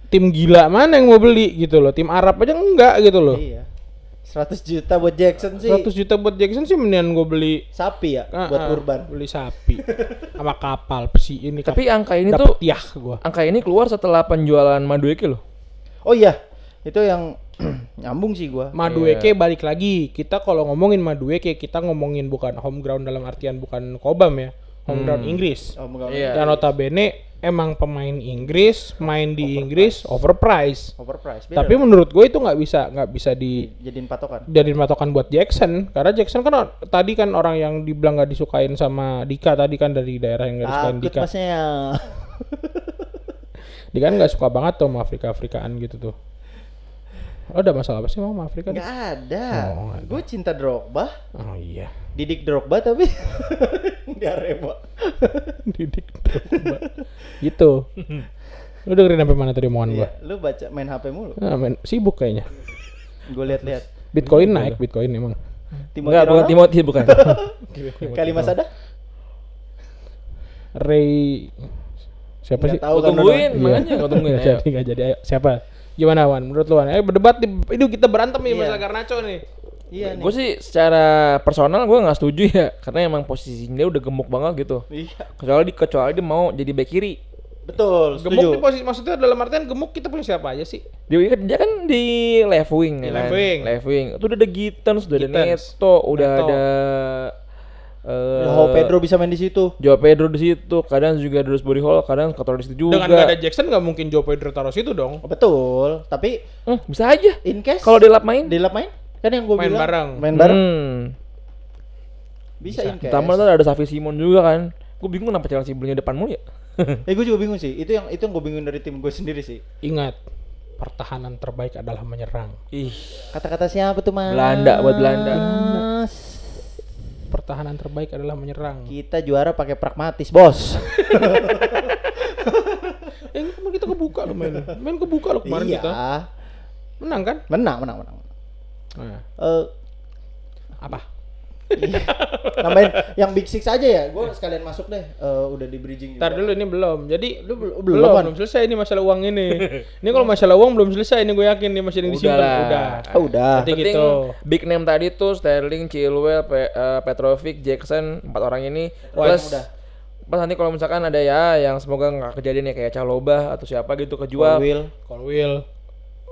Tim gila mana yang mau beli gitu loh. Tim Arab aja enggak gitu loh. Iya. 100 juta buat Jackson sih. 100 juta buat Jackson sih mendingan gua beli Sapi ya buat Urban. Beli sapi sama kapal pesi ini. Tapi angka ini dapet tuh tiah gua. angka ini keluar setelah penjualan Madueke loh. Oh iya. Itu yang nyambung sih gua. Madueke balik lagi. Kita kalau ngomongin Madueke kita ngomongin bukan home ground dalam artian bukan Cobham ya. Home ground Inggris. Oh, enggak. Iya. Dan notabene emang pemain Inggris, main di Inggris overpriced. Overpriced. Tapi menurut gue itu nggak bisa jadiin patokan. dijadiin patokan buat Jackson karena Jackson kan tadi kan orang yang dibilang nggak disukain sama Dika tadi kan dari daerah yang nggak disukain Takut Dika. masnya. Dia kan nggak suka banget tuh sama Afrikaan gitu tuh. Lo ada masalah apa sih sama Afrika? Enggak ada. Oh, nggak ada. Gue cinta Drogba. Oh iya. Didik Drogba tapi di Arema. Didik Drogba. Gitu. Lu dengerin sampai mana tadi omongan gua? Iya, lu baca main HP mulu. Nah, sibuk kayaknya. Gue lihat-lihat. Bitcoin naik, Bitcoin emang. Enggak, bukan Timothy bukan. Kalimat sada? Ray siapa sih? Nggak tahu Gua kan tungguin, lu. makanya gua tungguin. Nggak jadi, nggak jadi. Ayo, siapa? Gimana Wan? Menurut lu Wan? Ayo berdebat ini kita berantem nih Iya. masalah Garnacho nih. Iya nih. Gue sih secara personal gue nggak setuju ya, karena emang posisinya dia udah gemuk banget gitu. Iya. Kecuali dia mau jadi bek kiri. Betul, Gemuk setuju. nih posisi maksudnya dalam artian gemuk kita punya siapa aja sih? Dia kan di left wing, Di ya kan? left wing. Left wing. Itu udah ada Gittens, udah ada Gittens. Neto, udah Neto. ada João Pedro bisa main di situ. Joao Pedro di situ, kadang juga Dewsbury Hall, kadang taruh di situ juga. Dengan nggak ada Jackson nggak mungkin Joao Pedro taruh situ dong. Oh, betul, tapi Bisa aja. in case Kalau Delap main. Delap main kan yang gue Main bilang bareng. main bareng Bisa. bisa in case. Tambah tuh ada Xavi Simon juga kan. Gue bingung kenapa Chelsea belinya depan mulu ya. Gue juga bingung sih. Itu yang gue bingung dari tim gue sendiri sih. Ingat, pertahanan terbaik adalah menyerang. Ih, Kata-kata siapa tuh, Mas? Belanda buat Belanda. Pertahanan terbaik adalah menyerang. Kita juara pakai pragmatis, Bos. Kemarin kita kebuka lo main. Main kebuka lo kemarin Iya. kita. Menang kan? Menang. Nah, apa? Iya. Nambahin yang Big Six aja ya. Gue sekalian masuk deh. Udah di bridging juga. Ntar dulu ini belum. Jadi Lu belum selesai ini masalah uang ini. Ini kalau masalah uang belum selesai ini gue yakin nih masih ada yang Udah disimpan. lah. Udah. Udah. Nanti penting gitu. big name tadi tuh Sterling, Chilwell, Petrovic, Jackson, 4 orang ini. Wah, Plus udah. pas nanti kalau misalkan ada ya yang semoga nggak kejadian ya kayak Chalobah atau siapa gitu kejual. Colwill,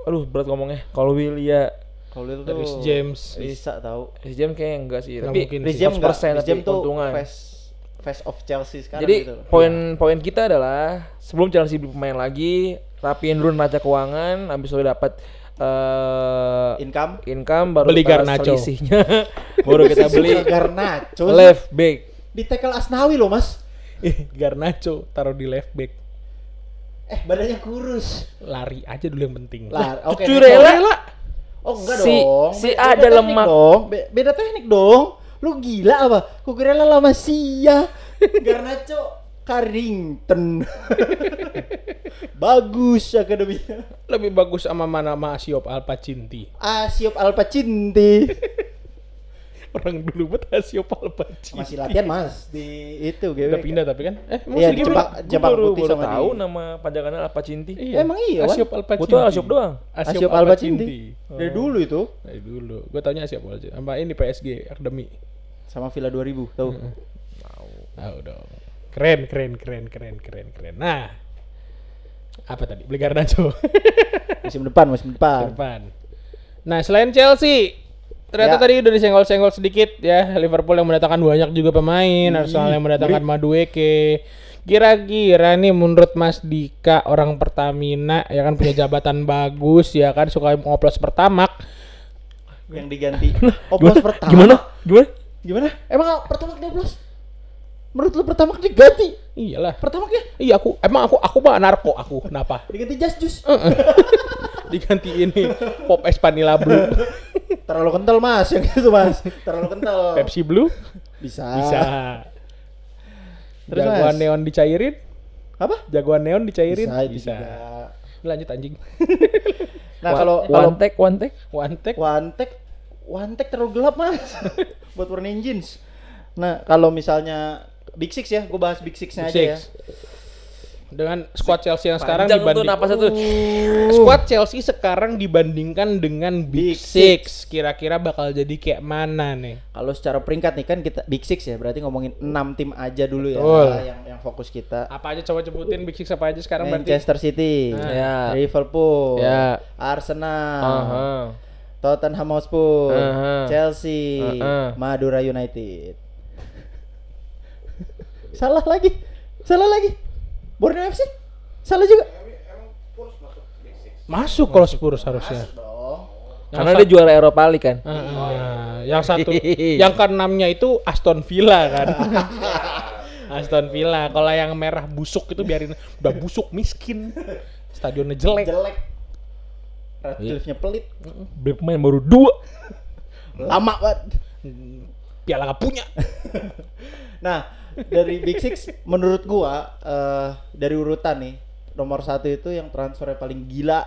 Aduh berat ngomongnya. Colwill ya. Colwill tuh Rhys James. bisa tahu. Rhys James kayaknya enggak sih. Nggak Tapi mungkin Rhys sih. James enggak. 100% Rhys James tuh keuntungan. face of Chelsea sekarang Jadi gitu loh. poin kita adalah sebelum Chelsea beli pemain lagi, rapiin dulu neraca keuangan, habis itu dapat income baru Beli kita Garnacho. selisihnya, baru kita beli Garnacho left back. di tackle Asnawi loh, Mas. Garnacho taruh di left back. Badannya kurus. Lari aja dulu yang penting. Lah, oke. Cucurella. Oh, enggak Si- dong. si Beda ada teknik lemak. dong. Beda teknik dong. Lu gila apa? Kukurela lama sia. Garnacho Carrington. Bagus akademinya. Lebih bagus sama mana sama Asiop Alpacinti. Asiop Alpacinti. Orang dulu buat Asiop Alpacinti. Masih latihan Mas di itu GW. Udah pindah tapi kan? Iya, di Jepang Putih baru sama tahu di. nama pajangannya apa Cinti. Iya. Emang iya, Wan? Asiop Alpacinti. Gua tuh Asiop doang. Asiop Alpacinti. Dari dulu itu Dari dulu. Gue taunya Asiop Alpacinti. Sama ini PSG Akademi. sama Villa 2000, tahu. Tahu dong. Keren. Nah, apa tadi? Beli Garnacho. Musim depan. Depan. Nah, selain Chelsea, ternyata Ya. tadi udah disenggol-senggol sedikit ya. Liverpool yang mendatangkan banyak juga pemain, Arsenal yang mendatangkan Madueke. Kira-kira nih menurut Mas Dika, orang Pertamina ya kan punya jabatan bagus ya kan, suka ngoplos Pertamak. Yang diganti. Oplos pertama. Gimana? Emang pertama dioplos? Menurut lu pertama diganti? Iyalah. Pertama ya? Iya aku mah narko aku. Kenapa? Diganti Just Juice. Diganti ini Pop Espanila Blue. Terlalu kental Mas, yang itu Mas. Terlalu kental. Pepsi Blue Bisa. Terus, Jagoan Mas? neon dicairin. Apa? Jagoan neon dicairin. Bisa. Juga. Lanjut anjing. Nah, kalau one take. One Tech terlalu gelap Mas. Buat warnain jeans. Nah, kalau misalnya Big Six ya, gue bahas Big Six-nya aja ya. Dengan squad Chelsea yang sekarang Panjang tuh dibanding napas itu. squad Chelsea sekarang dibandingkan dengan Big Big Six, kira-kira bakal jadi kayak mana nih? Kalau secara peringkat nih kan kita Big Six ya, berarti ngomongin 6 tim aja dulu ya. Betul. Yang fokus kita. Apa aja coba sebutin Big Six apa aja sekarang berarti? Manchester City, Ya. Liverpool, Ya. Arsenal, Aha. Tottenham Hotspur, Aha. Chelsea, Aha. Madura United. Salah lagi. Borneo FC? Salah juga. Masuk kalau Spurs harusnya. Karena dia juara Eropa League kan. Yang satu, yang keenamnya itu Aston Villa kan. Aston Villa. Kalau yang merah busuk itu biarin, udah busuk miskin. Stadionnya jelek. Radcliffe-nya pelit. Beli pemain baru 2. Lama banget. Piala nggak punya. Nah, dari Big Six menurut gua dari urutan nih, nomor 1 itu yang transfernya paling gila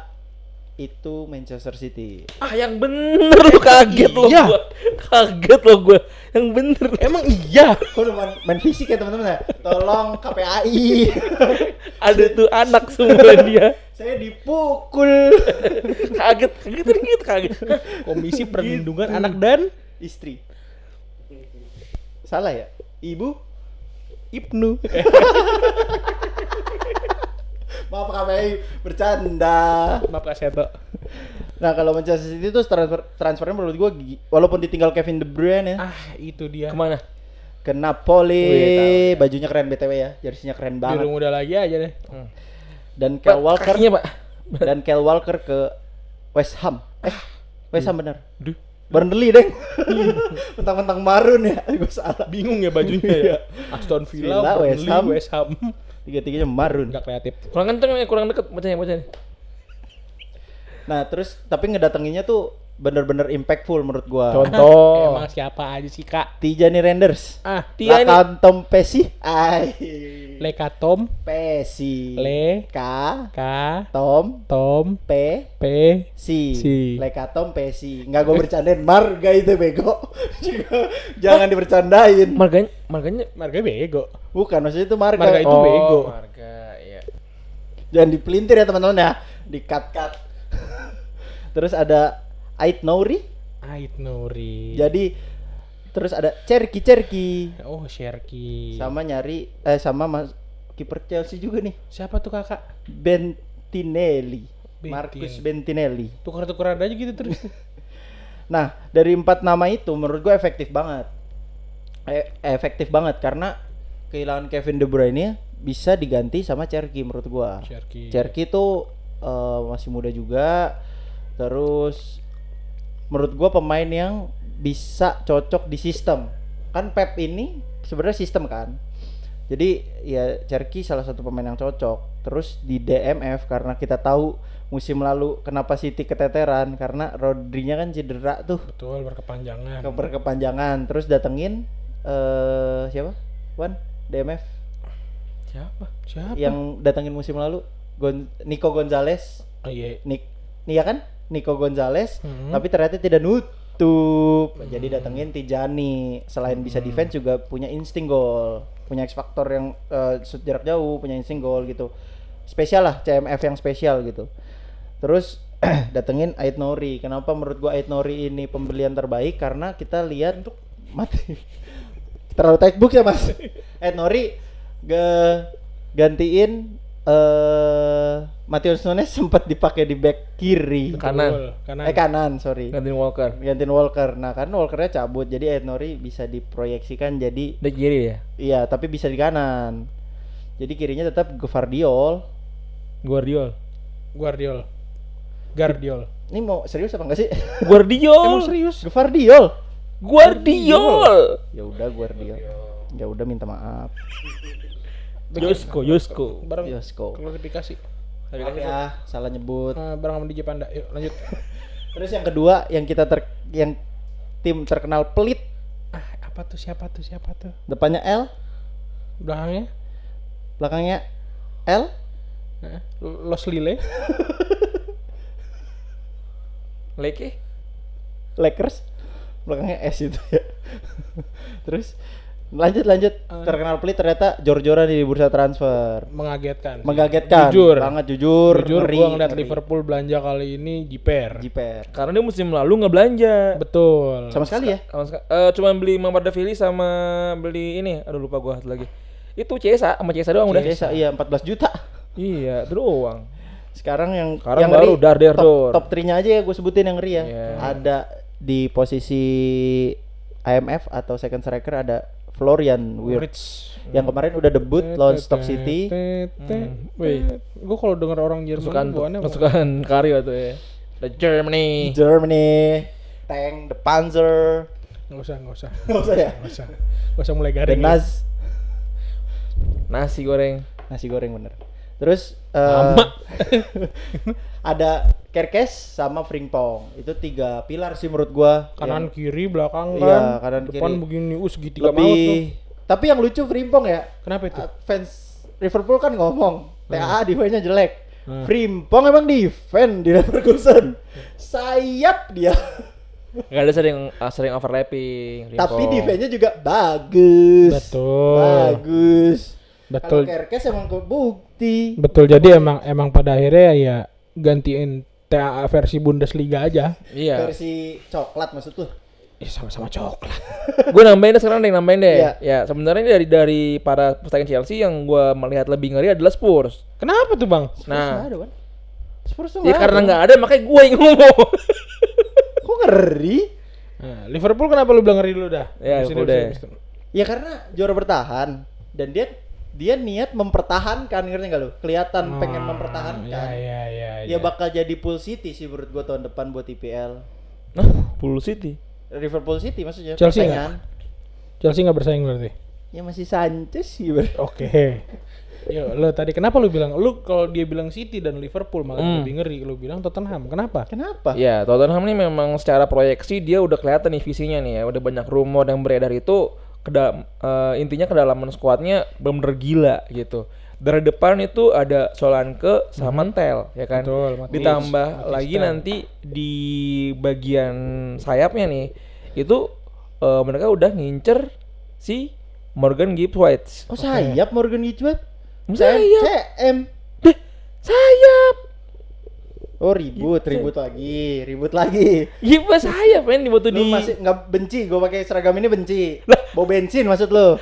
itu Manchester City. Ah, yang bener lu kaget lo Iya. gua. Kaget lo gua. Yang bener. Emang iya. Kok udah main fisik ya teman-teman ya? Tolong KPAI. Ada tuh anak semua dia. Saya dipukul. Kaget. Komisi Perlindungan Anak dan Istri. Salah ya? Ibu? Ibnu. Maaf KPAI bercanda. Maaf Kak Seto. Nah, kalau Manchester City itu transfernya menurut gua walaupun ditinggal Kevin De Bruyne ya. Itu dia. Kemana? Ke Napoli. Wih, tahu ya. Bajunya keren BTW ya. Jersinya keren banget. Biru muda lagi aja deh. Dan Kyle Walker Kakinya, Pak. dan Kyle Walker ke West Ham. West Ham bener. Duh. Burnley deng. Mentang-mentang marun ya. Gue salah. Bingung ya bajunya ya. Aston Villa, Villa, Burnley, West Ham. West Ham. Tiga-tiganya marun. Enggak kreatif. Kurang kenceng ya, kurang deket bacanya. Nah, terus tapi ngedatanginnya tuh bener-bener impactful menurut gua. Contoh. Emang siapa aja sih Kak? Tijani Renders. Dia ini Lakantom Pesi. Ai. Lekatom, Pesi. Le, Ka. Ka, Tom. Tom, P. P, Si. Si. Lekatom Pesi. Nggak gue bercandain. Marga itu bego. Jangan dibercandain. Marganya Marga bego. Bukan, maksudnya itu marga. Marga itu bego. Marga, iya. Jangan dipelintir ya teman-teman ya. Di-cut. Terus ada Ait Nouri. Ait Nuri. Jadi terus ada Cerki. Oh, Sherky. Sama sama Mas kiper Chelsea juga nih. Siapa tuh Kakak? Bentinelli. Marcus Bentinelli. Tukar-tukaran aja gitu terus. Nah, dari 4 nama itu menurut gue efektif banget. Efektif banget karena kehilangan Kevin De Bruyne bisa diganti sama Cerki menurut gua. Cerki tuh masih muda juga. Terus menurut gua pemain yang bisa cocok di sistem. Kan Pep ini sebenarnya sistem kan. Jadi ya Cerki salah satu pemain yang cocok. Terus di DMF karena kita tahu musim lalu kenapa City keteteran karena Rodri-nya kan cedera tuh. Betul, berkepanjangan. Berkepanjangan. Terus datengin siapa? Wan DMF. Siapa? Yang datangin musim lalu Nico Gonzalez. Oh iya. Iya kan? Nico Gonzalez, tapi ternyata tidak nutup. Jadi datengin Tijani. Selain bisa defense juga punya insting gol, punya X factor yang jarak jauh, punya insting gol gitu. Spesial lah, CMF yang spesial gitu. Terus datengin Ait Nouri. Kenapa menurut gua Ait Nouri ini pembelian terbaik? Karena kita lihat untuk mati. Terlalu textbook ya, Mas. Ait Nouri gantiin Matheus Nunes sempat dipakai di back kiri. Kanan. Kanan, sorry. Gantiin Walker. Nah, karena Walkernya cabut, jadi Ait Nouri bisa diproyeksikan jadi back kiri ya. Iya, tapi bisa di kanan. Jadi kirinya tetap Gvardiol. Guardiol. Ini mau serius apa enggak sih? Emang serius? Gvardiol. Guardiol. Ya udah Gvardiol. Ya udah minta maaf. Yosko. Barang Yosko. klarifikasi. Maaf ya, salah nyebut. Barang sama DJ Panda. Yuk lanjut. Terus yang kedua yang kita yang tim terkenal pelit. Apa tuh? Siapa tuh? Depannya L, belakangnya L. Los Lille. Lakers. Belakangnya S itu ya. Terus lanjut terkenal pelit ternyata jor-joran di bursa transfer. Mengagetkan. Jujur. Jujur ngeri, gua ngeliat ngeri. Liverpool belanja kali ini jiper. Karena dia musim lalu nggak belanja. Betul. Sama sekali ya. Cuma beli Mamardashvili sama beli ini, aduh lupa gua satu lagi. Itu Chiesa doang udah. Chiesa iya 14 juta. Iya, itu doang. Sekarang yang baru Darderdor. Top 3-nya aja ya gue sebutin yang ngeri ya. Yeah. Ada di posisi IMF atau second striker ada Florian Wirtz. Yang kemarin udah debut lawan Stoke City. Wih, gue kalau denger orang Jerman Pasukan Kario tuh ya. The Germany. Tank, the Panzer. Nggak usah ya. Nggak usah mulai garing. Nasi goreng bener. Terus ada Kerkes sama Frimpong. Itu 3 pilar sih menurut gua. Kanan kiri belakang kan. Iya, kanan depan kiri. begini segitiga maut tuh. Tapi yang lucu Frimpong ya. Kenapa itu? Fans Liverpool kan ngomong TAA defense-nya jelek. Frimpong emang defense di Leverkusen. Sayap dia. Gak ada sering overlapping. Tapi defense-nya juga bagus. Betul. Kalau Kerkes emang kebukti. Betul. Jadi emang pada akhirnya ya gantiin TAA versi Bundesliga aja. Iya. Versi coklat maksud lu? Sama-sama coklat. Gue nambahin deh. Iya. Ya sebenarnya dari para pesaing Chelsea yang gue melihat lebih ngeri adalah Spurs. Kenapa tuh bang? Spurs tuh ya karena nggak ada makanya gue yang ngomong. Kok ngeri? Nah, Liverpool kenapa lu bilang ngeri dulu dah? Ya udah. Ya karena juara bertahan dan dia niat mempertahankan, ngerti nggak lu? Kelihatan pengen mempertahankan. Iya. Dia bakal jadi Pool City sih menurut gua tahun depan buat IPL. Nah, Pool City. Liverpool City maksudnya. Chelsea nggak bersaing berarti? Ya masih Sanchez sih. Oke. Yo, lo tadi kenapa lu bilang kalau dia bilang City dan Liverpool malah lebih ngeri, lu bilang Tottenham. Kenapa? Ya, Tottenham ini memang secara proyeksi dia udah kelihatan nih visinya nih ya. Udah banyak rumor yang beredar itu intinya kedalaman skuadnya bener-bener gila gitu. Dari depan itu ada Solanke sama Tel ya kan. Betul, ditambah lagi nanti di bagian sayapnya nih itu mereka udah ngincer si Morgan Gibbs White. Oh sayap Morgan Gibbs White? Sayap. CM. Sayap. Oh ribut lagi. Gimana sayap men dibutuh Lu di. masih nggak benci? Gue pakai seragam ini benci. Bau bensin maksud lu?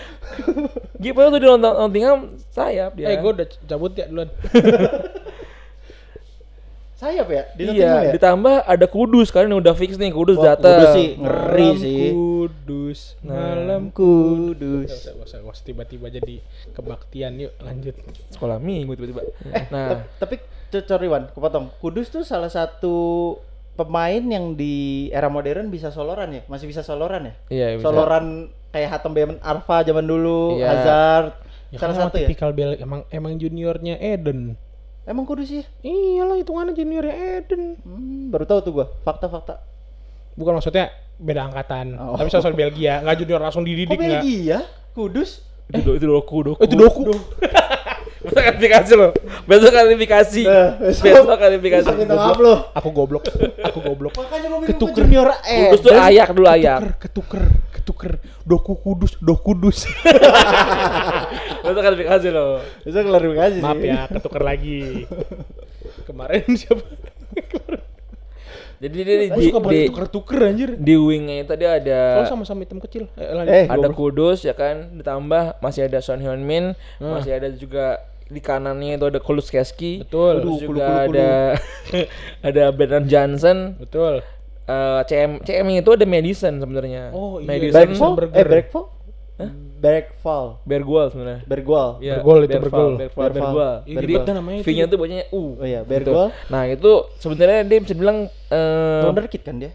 Gimana tuh di Nottingham sayap dia. Gue udah cabut ya duluan. Sayap ya? Di Iya, Nottingham ya? ditambah ada Kudus kan udah fix nih Kudus Wah, datang. Kudus sih ngeri sih. Malam Kudus. Gak usah tiba-tiba jadi kebaktian. Yuk lanjut. Sekolah minggu tiba-tiba. Tapi sorry Wan, kepotong. Kudus tuh salah satu pemain yang di era modern bisa soloran ya? Masih bisa soloran ya? Iya, bisa. Soloran kayak Hatem Bemen Arfa zaman dulu, Iya. Hazard. Ya Salah kan satu ya? tipikal emang juniornya Eden. Emang Kudus ya? Iyalah hitungannya juniornya Eden. Baru tahu tuh gua. Fakta-fakta. Bukan maksudnya beda angkatan. Oh. Tapi sosok Belgia, nggak junior langsung dididik Kok nggak. Belgia? Kudus? Itu Doku. Itu Doku. Besok klarifikasi lo. Besok klarifikasi. Besok klarifikasi. Besok minta maaf lo. Aku goblok. Makanya gue bilang ke junior Kudus tuh ayak dulu ayak. Ketuker. Doku kudus. Besok klarifikasi lo. Besok klarifikasi sih. Maaf ya, ketuker lagi. Kemarin siapa? Jadi dia Aku suka banget tuker-tuker anjir. di wingnya itu dia ada Kalau sama-sama hitam kecil. ada Kudus ya kan, ditambah masih ada Son Heung-min, masih ada juga di kanannya itu ada Kulusevski. Betul. Terus juga ada ada Bernard Johnson. Betul. CM itu ada Madison sebenarnya. Oh, iya. Madison Bergwall sebenarnya. Bergwall. Iya, Bergol itu bergol. Bergwall. Ini Jadi ribet namanya itu. V-nya tuh bacanya U. Oh iya, Gitu. Bergwall. Nah, itu sebenarnya dia bisa bilang Wonderkid kan dia?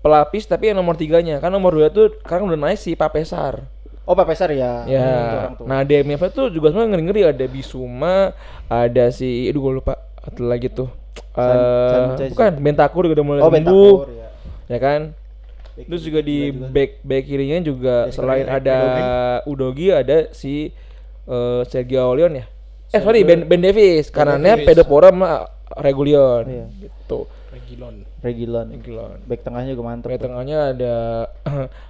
pelapis tapi yang nomor 3-nya. Kan nomor 2 tuh sekarang udah naik si Papesar. Oh, Pak Pesar ya. Ya. Itu orang tua. Nah, DMF tuh juga sebenarnya ngeri-ngeri, ada Bisuma, ada si gue lupa satu lagi tuh. Sanchez. Bukan, Bentakur juga udah mulai Oh, tumbuh. Bentakur ya. Ya kan? Terus juga di back kirinya juga selain ada Udogi ada si Sergio Leon ya. Sorry, Ben Davis. Kanannya Davis. Pedopora sama Regulion. Iya. Gitu. Regilon. Regulion. Back tengahnya juga mantep. Back tengahnya ada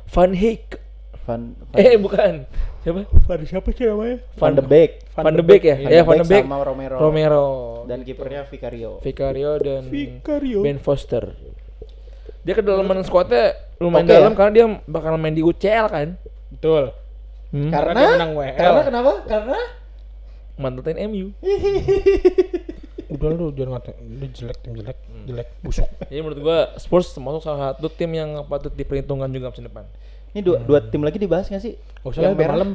Van Heek. Van Bukan. Siapa sih namanya? Van de Beek. Van de Beek ya? Ya, Van de Beek. sama Romero. Gitu. Dan kipernya Vicario dan Vicario. Ben Foster. Dia kedalaman squadnya lumayan Oke, dalam ya? karena dia bakal main di UCL kan. Betul. Karena dia menang WL. Karena kenapa? Karena Mantan MU. Udah lu jangan ngatain. Dia jelek, busuk. Jadi menurut gua Spurs termasuk salah satu tim yang patut diperhitungkan juga musim depan. ini dua tim lagi dibahas nggak sih? Oh, salah udah malam.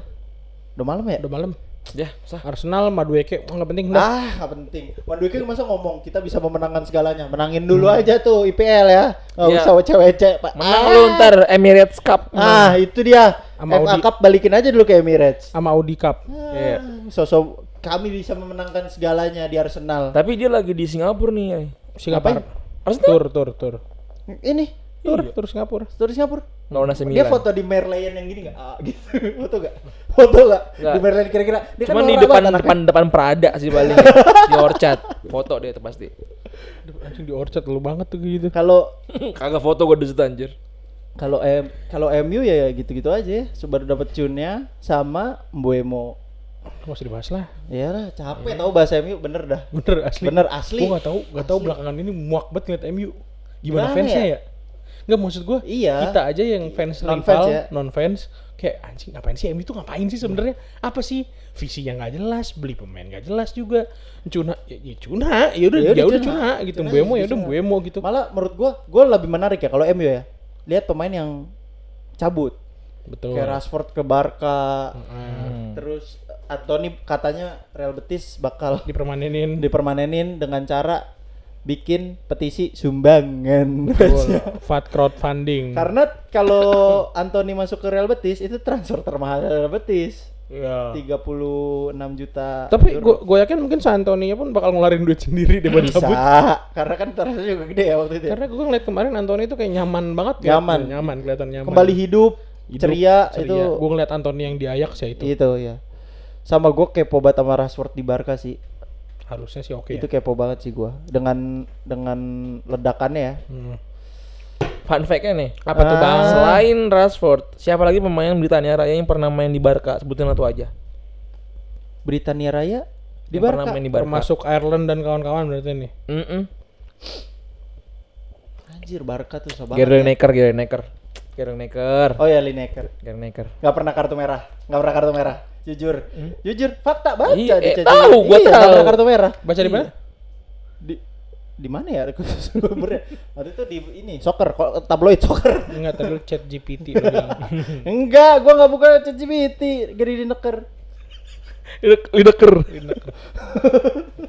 Udah malam ya? Udah malam. Ya, sah. Arsenal Madueke enggak penting dah. Nggak penting. Madueke masa ngomong kita bisa memenangkan segalanya. Menangin dulu aja tuh IPL ya. Nggak Iya. usah wece-wece. Pak. Menang lu ntar Emirates Cup. Itu dia. Sama FA Audi. Cup balikin aja dulu ke Emirates. Sama Audi Cup. Iya. Sosok kami bisa memenangkan segalanya di Arsenal. Tapi dia lagi di Singapura nih. Singapura. Arsenal? Tur. Ini Tur Singapura. Story Singapura. Lawan AC Dia Milan. foto di Merlion yang gini nggak? Gitu. Foto nggak? Nggak. Di Merlion kira-kira. Dia Cuman kan di orang depan banget anaknya. depan Prada sih paling. Di Orchard. Foto dia tuh pasti. Anjing di Orchard lu banget tuh gitu. Kalau Kagak foto gua di situ anjir. kalau MU ya gitu-gitu aja ya. Baru dapat Cunnya sama Mbuemo. Enggak usah dibahas lah. Ya lah, capek tahu bahasa MU bener dah. Bener asli. Asli. Gua enggak tahu belakangan ini muak banget ngeliat MU. Gimana Gimana fansnya ya? ya? Enggak, maksud gua Iya. kita aja yang fans Non-fans rival, ya. non-fans kayak anjing ngapain sih MU tuh ngapain sih sebenarnya? Apa sih visinya nggak jelas, beli pemain nggak jelas juga. Cuna ya udah Cuna gitu. Cuna Buemo ya ya udah Cuna. Buemo gitu. Malah menurut gua lebih menarik ya kalau MU ya. Lihat pemain yang cabut. Betul. Kayak Rashford ke Barca. Hmm. Terus Anthony katanya Real Betis bakal Dipermanenin. dipermanenin dengan cara bikin petisi sumbangan. Fat crowdfunding. Karena kalau Anthony masuk ke Real Betis itu transfer termahal Real Betis. Iya. 36 juta. Tapi euro. gue yakin mungkin Santoni pun bakal ngeluarin duit sendiri deh buat bisa. cabut. Karena kan transfernya juga gede ya waktu itu. ya. Karena gue ngeliat kemarin Antoni itu kayak nyaman banget. Nyaman. Kelihatan nyaman. Kembali hidup, ceria itu. Gue ngeliat Antoni yang di Ajax ya itu. Itu ya. Sama gue kepo banget sama Rashford di Barca sih. Harusnya sih oke Itu ya. kepo banget sih gue. Dengan ledakannya ya. Fun fact-nya nih. Apa tuh bang? Selain Rashford, siapa lagi pemain Britania Raya yang pernah main di Barca? Sebutin satu aja. Britania Raya di Yang pernah Barca. main di Barca. Termasuk Ireland dan kawan-kawan berarti nih. Anjir Barca tuh susah Gary banget. Ya. Neker. Oh ya Lineker. Gary Neker. Nggak pernah kartu merah. Jujur. Jujur, fakta baca Iya, di CCTV. tahu, gua Iya, nggak tahu. pernah kartu merah. Baca di mana? Di mana ya? Sumbernya. Waktu itu di ini soccer, tabloid soccer. Enggak, tadi lu chat GPT lu bilang. Enggak, gua nggak buka ChatGPT, Gary Lineker. Lineker.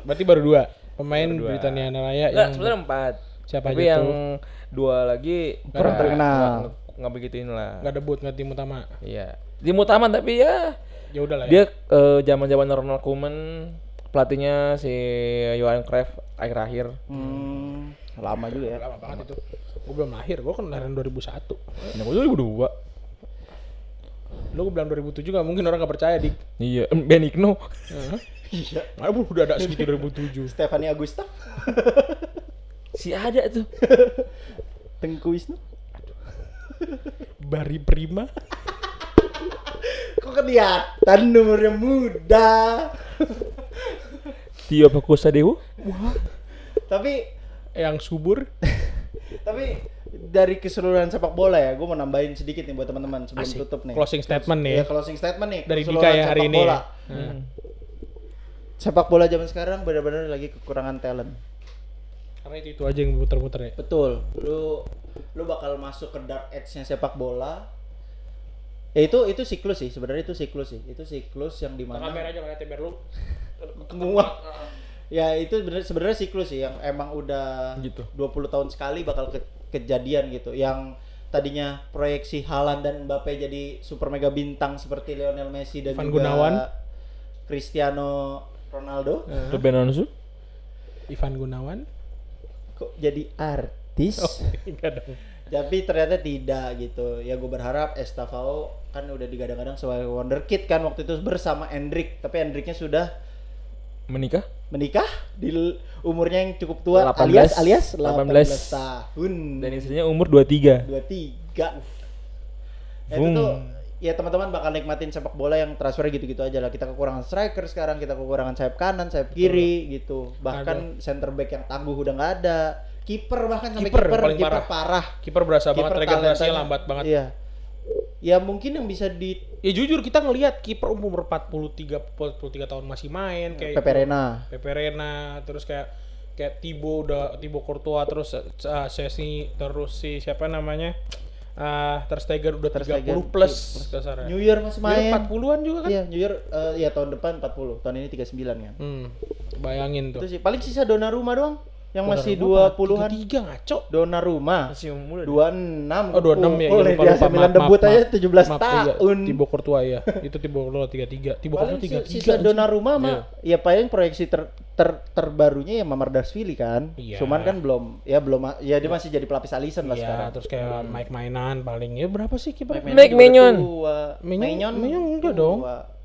Berarti baru 2 pemain Britania Raya Enggak, yang sebenarnya 4. siapa Tapi aja yang tuh? 2 lagi Kurang terkenal. Nggak begituin lah. Enggak debut, enggak tim utama. Iya. Tim utama tapi ya Ya udah lah ya. dia zaman-zaman Ronald Koeman, pelatihnya si Johan Cruyff akhir-akhir. Lama juga ya. Lama banget itu. Gue belum lahir, gue kan lahiran 2001. Nah, gue 2002. Lu bilang 2007 nggak mungkin orang nggak percaya, Dik. Iya, Benigno. Iya. Aduh, udah ada segitu 2007. Stefani Agusta. Si ada tuh. Tengku Wisnu. Bari Prima. Kok kelihatan nomornya muda. Tio Pakusadewo. Tapi Yang subur. dari keseluruhan sepak bola ya, gue mau nambahin sedikit nih buat teman-teman sebelum Asik. tutup nih. Closing statement nih. Ya, closing statement nih. Dari keseluruhan Dika ya hari sepak ini. bola. Ya. Sepak bola zaman sekarang benar-benar lagi kekurangan talent. Karena itu aja yang muter-muter ya. Betul. Lu bakal masuk ke dark age-nya sepak bola. Ya itu siklus sih, sebenarnya itu siklus sih. Itu siklus yang dimana Kamera aja ngeliatin biar lu. muak. Ya itu sebenarnya siklus sih yang emang udah Gitu. 20 tahun sekali bakal kejadian gitu. Yang tadinya proyeksi Haaland dan Mbappe jadi super mega bintang seperti Lionel Messi dan Ivan juga Gunawan. Cristiano Ronaldo. Ruben Alonso. Ivan Gunawan. Kok jadi artis? Enggak dong. Tapi ternyata tidak gitu. Ya gue berharap Estevao kan udah digadang-gadang sebagai wonderkid kan waktu itu bersama Endrick. Tapi Endricknya sudah Menikah? di umurnya yang cukup tua 18 alias 18 tahun. Dan istrinya umur 23. 23. Ya, itu Boom. tuh ya teman-teman bakal nikmatin sepak bola yang transfernya gitu-gitu aja lah. Kita kekurangan striker sekarang, kita kekurangan sayap kanan, sayap kiri gitu. Bahkan center back yang tangguh udah nggak ada. Kiper bahkan sampai Kiper kiper paling parah. Kiper berasa banget regenerasinya talentanya- lambat banget. Iya. Ya mungkin yang bisa di Ya jujur kita ngelihat kiper umur 43 tahun masih main kayak Pepe Reina. terus kayak Thibaut Courtois terus Chesney terus si siapa namanya Ter Stegen udah Ter 30 Stegen. plus kasarnya. New Year masih main. 40-an juga kan? Iya, New Year ya tahun depan 40. Tahun ini 39 kan. Bayangin tuh. Itu sih paling sisa Donnarumma doang yang masih Donnarumma 20-an. 33 ngaco. Donnarumma Masih muda. 26. Oh 26 ya. Boleh lupa, dia lupa. Milan debut aja 17 Iya. tahun. Thibaut Courtois ya. Itu Thibaut Courtois 33. Thibaut Paling Courtois 33. sisa anjing. Donnarumma mah ya paling proyeksi terbarunya ya Mamardashvili kan. Iya. Cuman kan belum dia masih jadi pelapis Alisson lah Iya, sekarang. terus kayak Mike Mainan paling ya berapa sih kiper? Mike Maignan. Maignan enggak dong.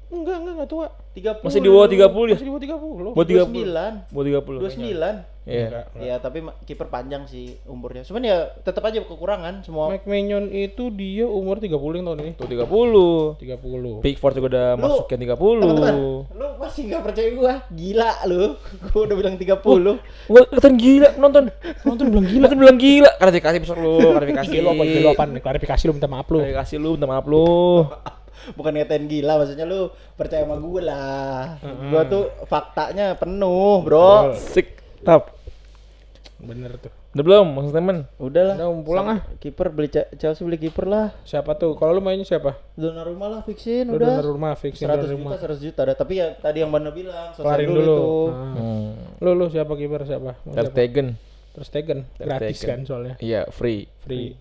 Enggak tua. 30. Masih di bawah 30 ya? Masih di bawah 30. Buat 29. 30. 29. Iya. Ya tapi kiper panjang sih umurnya. Cuman ya tetap aja kekurangan semua. Mike Maignan itu dia umur 30 yang tahun ini. Tuh 30. 30. Pickford juga udah Lu, masuk ke 30. Teman-teman, lu masih nggak percaya gua? Gila lu. Gua udah bilang 30. Gua kelihatan gila nonton. Nonton bilang gila. Nonton bilang gila. Klarifikasi besok lu, klarifikasi. IG lu apa? Klarifikasi lu minta maaf lu. Klarifikasi lu, minta maaf lu. Bukan ngatain gila, maksudnya lu percaya sama gue lah. Gua tuh faktanya penuh, bro. Sik, tap. Bener tuh. Udah belum, maksud temen? Udah lah. Udah mau pulang ah. Kiper beli Chelsea beli kiper lah. Siapa tuh? Kalau lu mainnya siapa? Donnarumma lah fixin Lu udah. Donnarumma fixin 100 Donnarumma. juta 100 juta ada. Tapi ya tadi yang Banda bilang selesai Kelarin dulu dulu. itu. Lu siapa kiper siapa? Mau Ter siapa? Stegen. Ter Stegen. Gratis Stegen. kan soalnya. Iya, free. Free.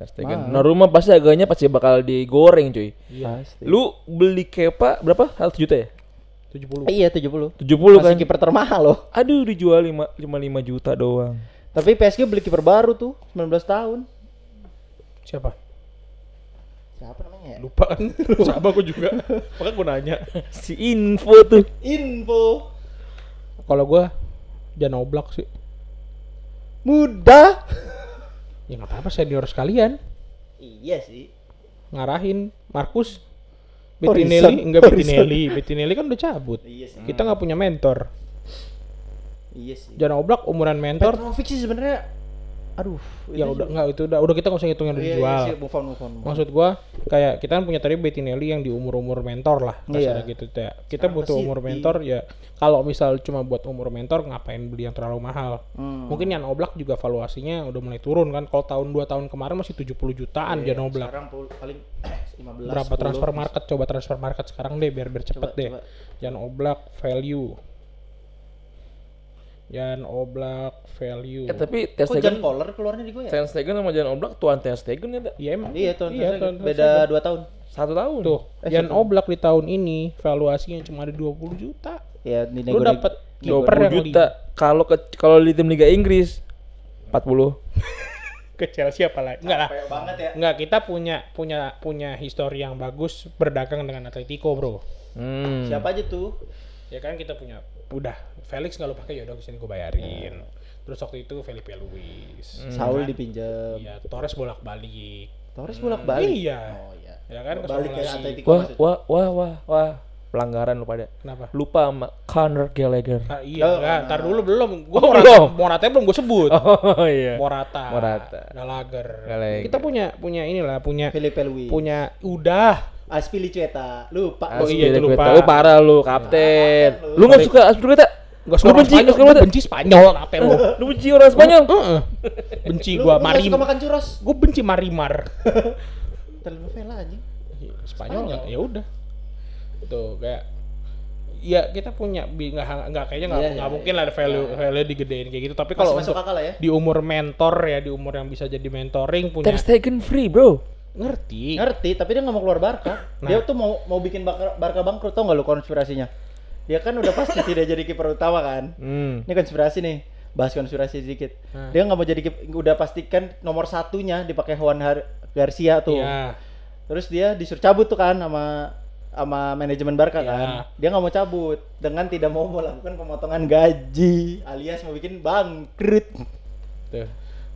Ter Stegen. Donnarumma pasti harganya pasti bakal digoreng, cuy. Iya. Pasti. Lu beli Kepa berapa? 100 juta ya? 70. Iya 70. 70 Masih kan? kiper termahal loh. Aduh, dijual 5 juta doang. Tapi PSG beli kiper baru tuh 19 tahun. Siapa? Siapa namanya ya? Lupa kan. Sama aku juga. Makanya gua nanya. Si info tuh. Info. Kalau gua Jan Oblak sih. Muda. Ya nggak apa-apa senior sekalian. Iya sih. Ngarahin Markus Horizon. Bettinelli enggak Horizon. Bettinelli kan udah cabut. Iya sih. Kita nggak punya mentor. Iya sih. Jan Oblak umuran mentor. Petrovic sih sebenarnya. Aduh. Ya udah nggak itu udah kita nggak usah hitung yang udah Iya, dijual. iya sih, move on. Maksud gua kayak kita kan punya tadi Bettinelli yang di umur-umur mentor lah kasarnya Iya. gitu ya. Kita Sekarang butuh ke umur City. mentor ya. Kalau misal cuma buat umur mentor ngapain beli yang terlalu mahal? Mungkin Jan Oblak juga valuasinya udah mulai turun kan. Kalau tahun 2 tahun kemarin masih 70 jutaan Jan Oblak. Sekarang paling 15. Berapa 10. transfer market? Coba transfer market sekarang deh biar cepet Coba, deh. coba. Jan Oblak value. Jan Oblak value. Tapi Ter Kok Jan Stegen, Koller keluarnya di gue ya? Ter Stegen sama Jan Oblak tuan Ter Stegen ya, tak? Iya emang. Iya tuh, Tuan beda 2 tahun. 1 tahun. Tuh, Jan 1 Oblak di tahun ini valuasinya cuma ada 20 juta. Ya, Lu dapet kiper 20 yang juta. Kalau di tim Liga Inggris 40. ke Chelsea apalagi. Enggak lah. Capek banget ya. Enggak, kita punya histori yang bagus berdagang dengan Atletico, Bro. Siapa aja tuh? Ya kan kita punya udah Felix nggak lo pakai ya udah kesini gue bayarin. Terus waktu itu Felipe Luis, Saul dipinjam. iya Torres bolak-balik. Torres bolak-balik. Iya. Oh iya. Ya kan Balik ke Solasi. Atletico Wah, maksudnya. wah. Pelanggaran lu pada. Kenapa? Lupa sama Conor Gallagher. Ah, iya, Oh, enggak, nah. ntar dulu belum. Gua Oh, Morata, belum. Morata belum gue sebut. Oh iya. Morata. Gallagher. Kita punya inilah, punya Felipe Luis. udah. Aspilicueta. Lupa. Oh iya, itu lupa. Lu parah lu, kapten. Kapten lu. Lu enggak suka Aspilicueta? Gua Lu benci Aspilicueta? benci Spanyol apa lu? Lu benci orang Spanyol? Benci Lu gua nggak suka Marim. makan churros? Gua benci Marimar. Telenovela anjing. Spanyol nggak? Ya udah. Tuh kayak ya kita punya nggak kayaknya nggak Iya, nggak iya, mungkin lah ada value digedein kayak gitu. Tapi Masih kalau masuk untuk akal lah ya. di umur mentor ya, di umur yang bisa jadi mentoring punya Ter Stegen free, bro. ngerti. Ngerti, tapi dia nggak mau keluar Barca. Nah. Dia tuh mau bikin Barca bangkrut, tau nggak lu konspirasinya? Dia kan udah pasti tidak jadi kiper utama kan. Ini konspirasi nih, bahas konspirasi sedikit. Nah. Dia nggak mau jadi udah pastikan nomor satunya dipakai Juan Garcia tuh. Iya. Terus dia disuruh cabut tuh kan sama manajemen Barca Iya. kan. Dia nggak mau cabut dengan tidak mau melakukan pemotongan gaji alias mau bikin bangkrut. Tuh.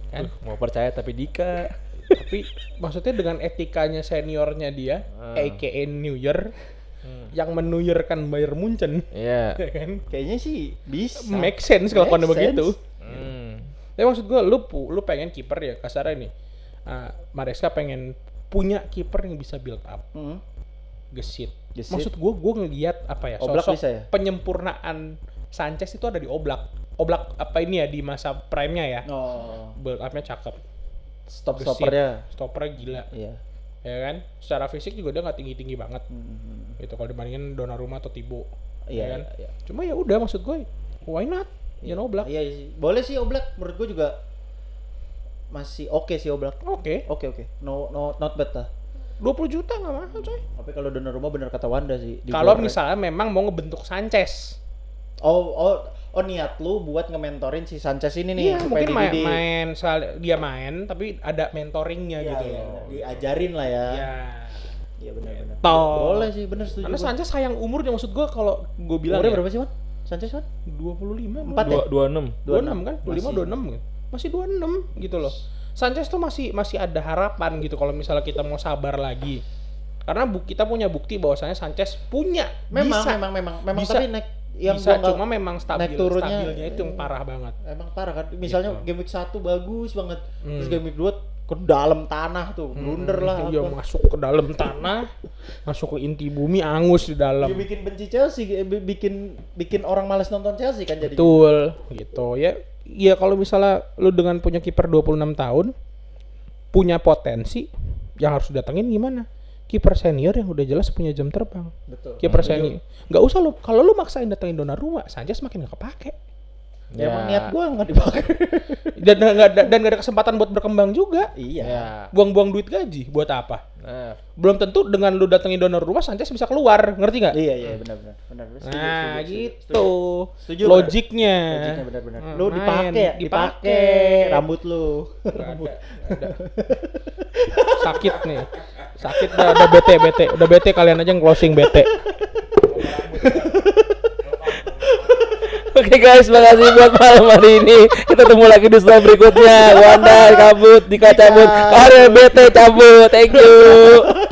Kan? Mau percaya tapi Dika. Tapi maksudnya dengan etikanya seniornya dia, aka New Year, yang menuyerkan Bayern Munchen, Iya. ya kan? Kayaknya sih bisa. Make sense kalau Make kode begitu. sense. Tapi maksud gue, lu pengen kiper ya kasarnya nih. Maresca pengen punya kiper yang bisa build up, gesit. Gesit. Maksud gue ngeliat apa ya? Oblak Sosok bisa ya? penyempurnaan Sanchez itu ada di Oblak. Oblak apa ini ya di masa prime-nya ya? Oh, Build up-nya cakep. stoppernya. Stoppernya gila. Iya. Ya kan? Secara fisik juga dia nggak tinggi-tinggi banget. Gitu kalau dibandingin Donnarumma atau Thibaut. Iya, ya kan? iya. Cuma ya udah maksud gue, why not? Ya Oblak. Iya sih. Boleh sih Oblak, menurut gua juga masih oke sih Oblak. Oke. Oke. No not bad lah. 20 juta nggak mahal coy. Tapi kalau Donnarumma bener kata Wanda sih. Kalau digoreng. misalnya memang mau ngebentuk Sanchez. Oh niat lu buat nge-mentorin si Sanchez ini nih Iya, supaya mungkin dididik. main sekali dia main tapi ada mentoringnya Iya, gitu iya, loh. diajarin lah ya. Iya. Iya benar. Toh. Boleh sih, bener setuju. Karena gua. Sanchez sayang umurnya maksud gua kalau gua bilang Umurnya ya, berapa sih, Man? Sanchez, Man? 25 Empat ya? 26. 26 kan? 25 Masih. 26 gitu. Masih 26 gitu loh. Sanchez tuh masih ada harapan gitu kalau misalnya kita mau sabar lagi. Karena kita punya bukti bahwasanya Sanchez punya Memang Bisa. tapi naik yang bisa, gua nggak- cuma memang naik turunnya stabilnya itu yang parah banget. emang parah kan. Misalnya Gitu. game week 1 bagus banget. Terus game week 2 ke dalam tanah tuh, blunder lah. Iya, apa. masuk ke dalam tanah, masuk ke inti bumi, angus di dalam. Dia bikin benci Chelsea, bikin orang malas nonton Chelsea kan jadi. Betul, gitu ya. Iya kalau misalnya lu dengan punya kiper 26 tahun, punya potensi, yang harus datengin gimana? Kiper senior yang udah jelas punya jam terbang. Betul. Kiper senior. Nggak usah lu, kalau lu maksain datengin Donnarumma, Sanchez makin nggak kepake. Ya, emang niat gua nggak dipakai. Dan nggak ada kesempatan buat berkembang juga. Iya. Ya. Buang-buang duit gaji buat apa? Nah, Belum tentu dengan lu datengin Donnarumma, Sanchez bisa keluar, ngerti nggak? Iya benar. Setuju, Nah, setuju. gitu. Setuju, Logiknya. Logiknya benar. Hmm, Lu main, dipakai ya? dipakai. Rambut lu. Nggak ada. Sakit nih. Sakit udah bete. Udah bete kalian aja yang closing bete. Oke guys, makasih buat malam hari ini. Kita ketemu lagi di slide berikutnya. Wanda cabut, Dika cabut, Arya BT cabut. Thank you.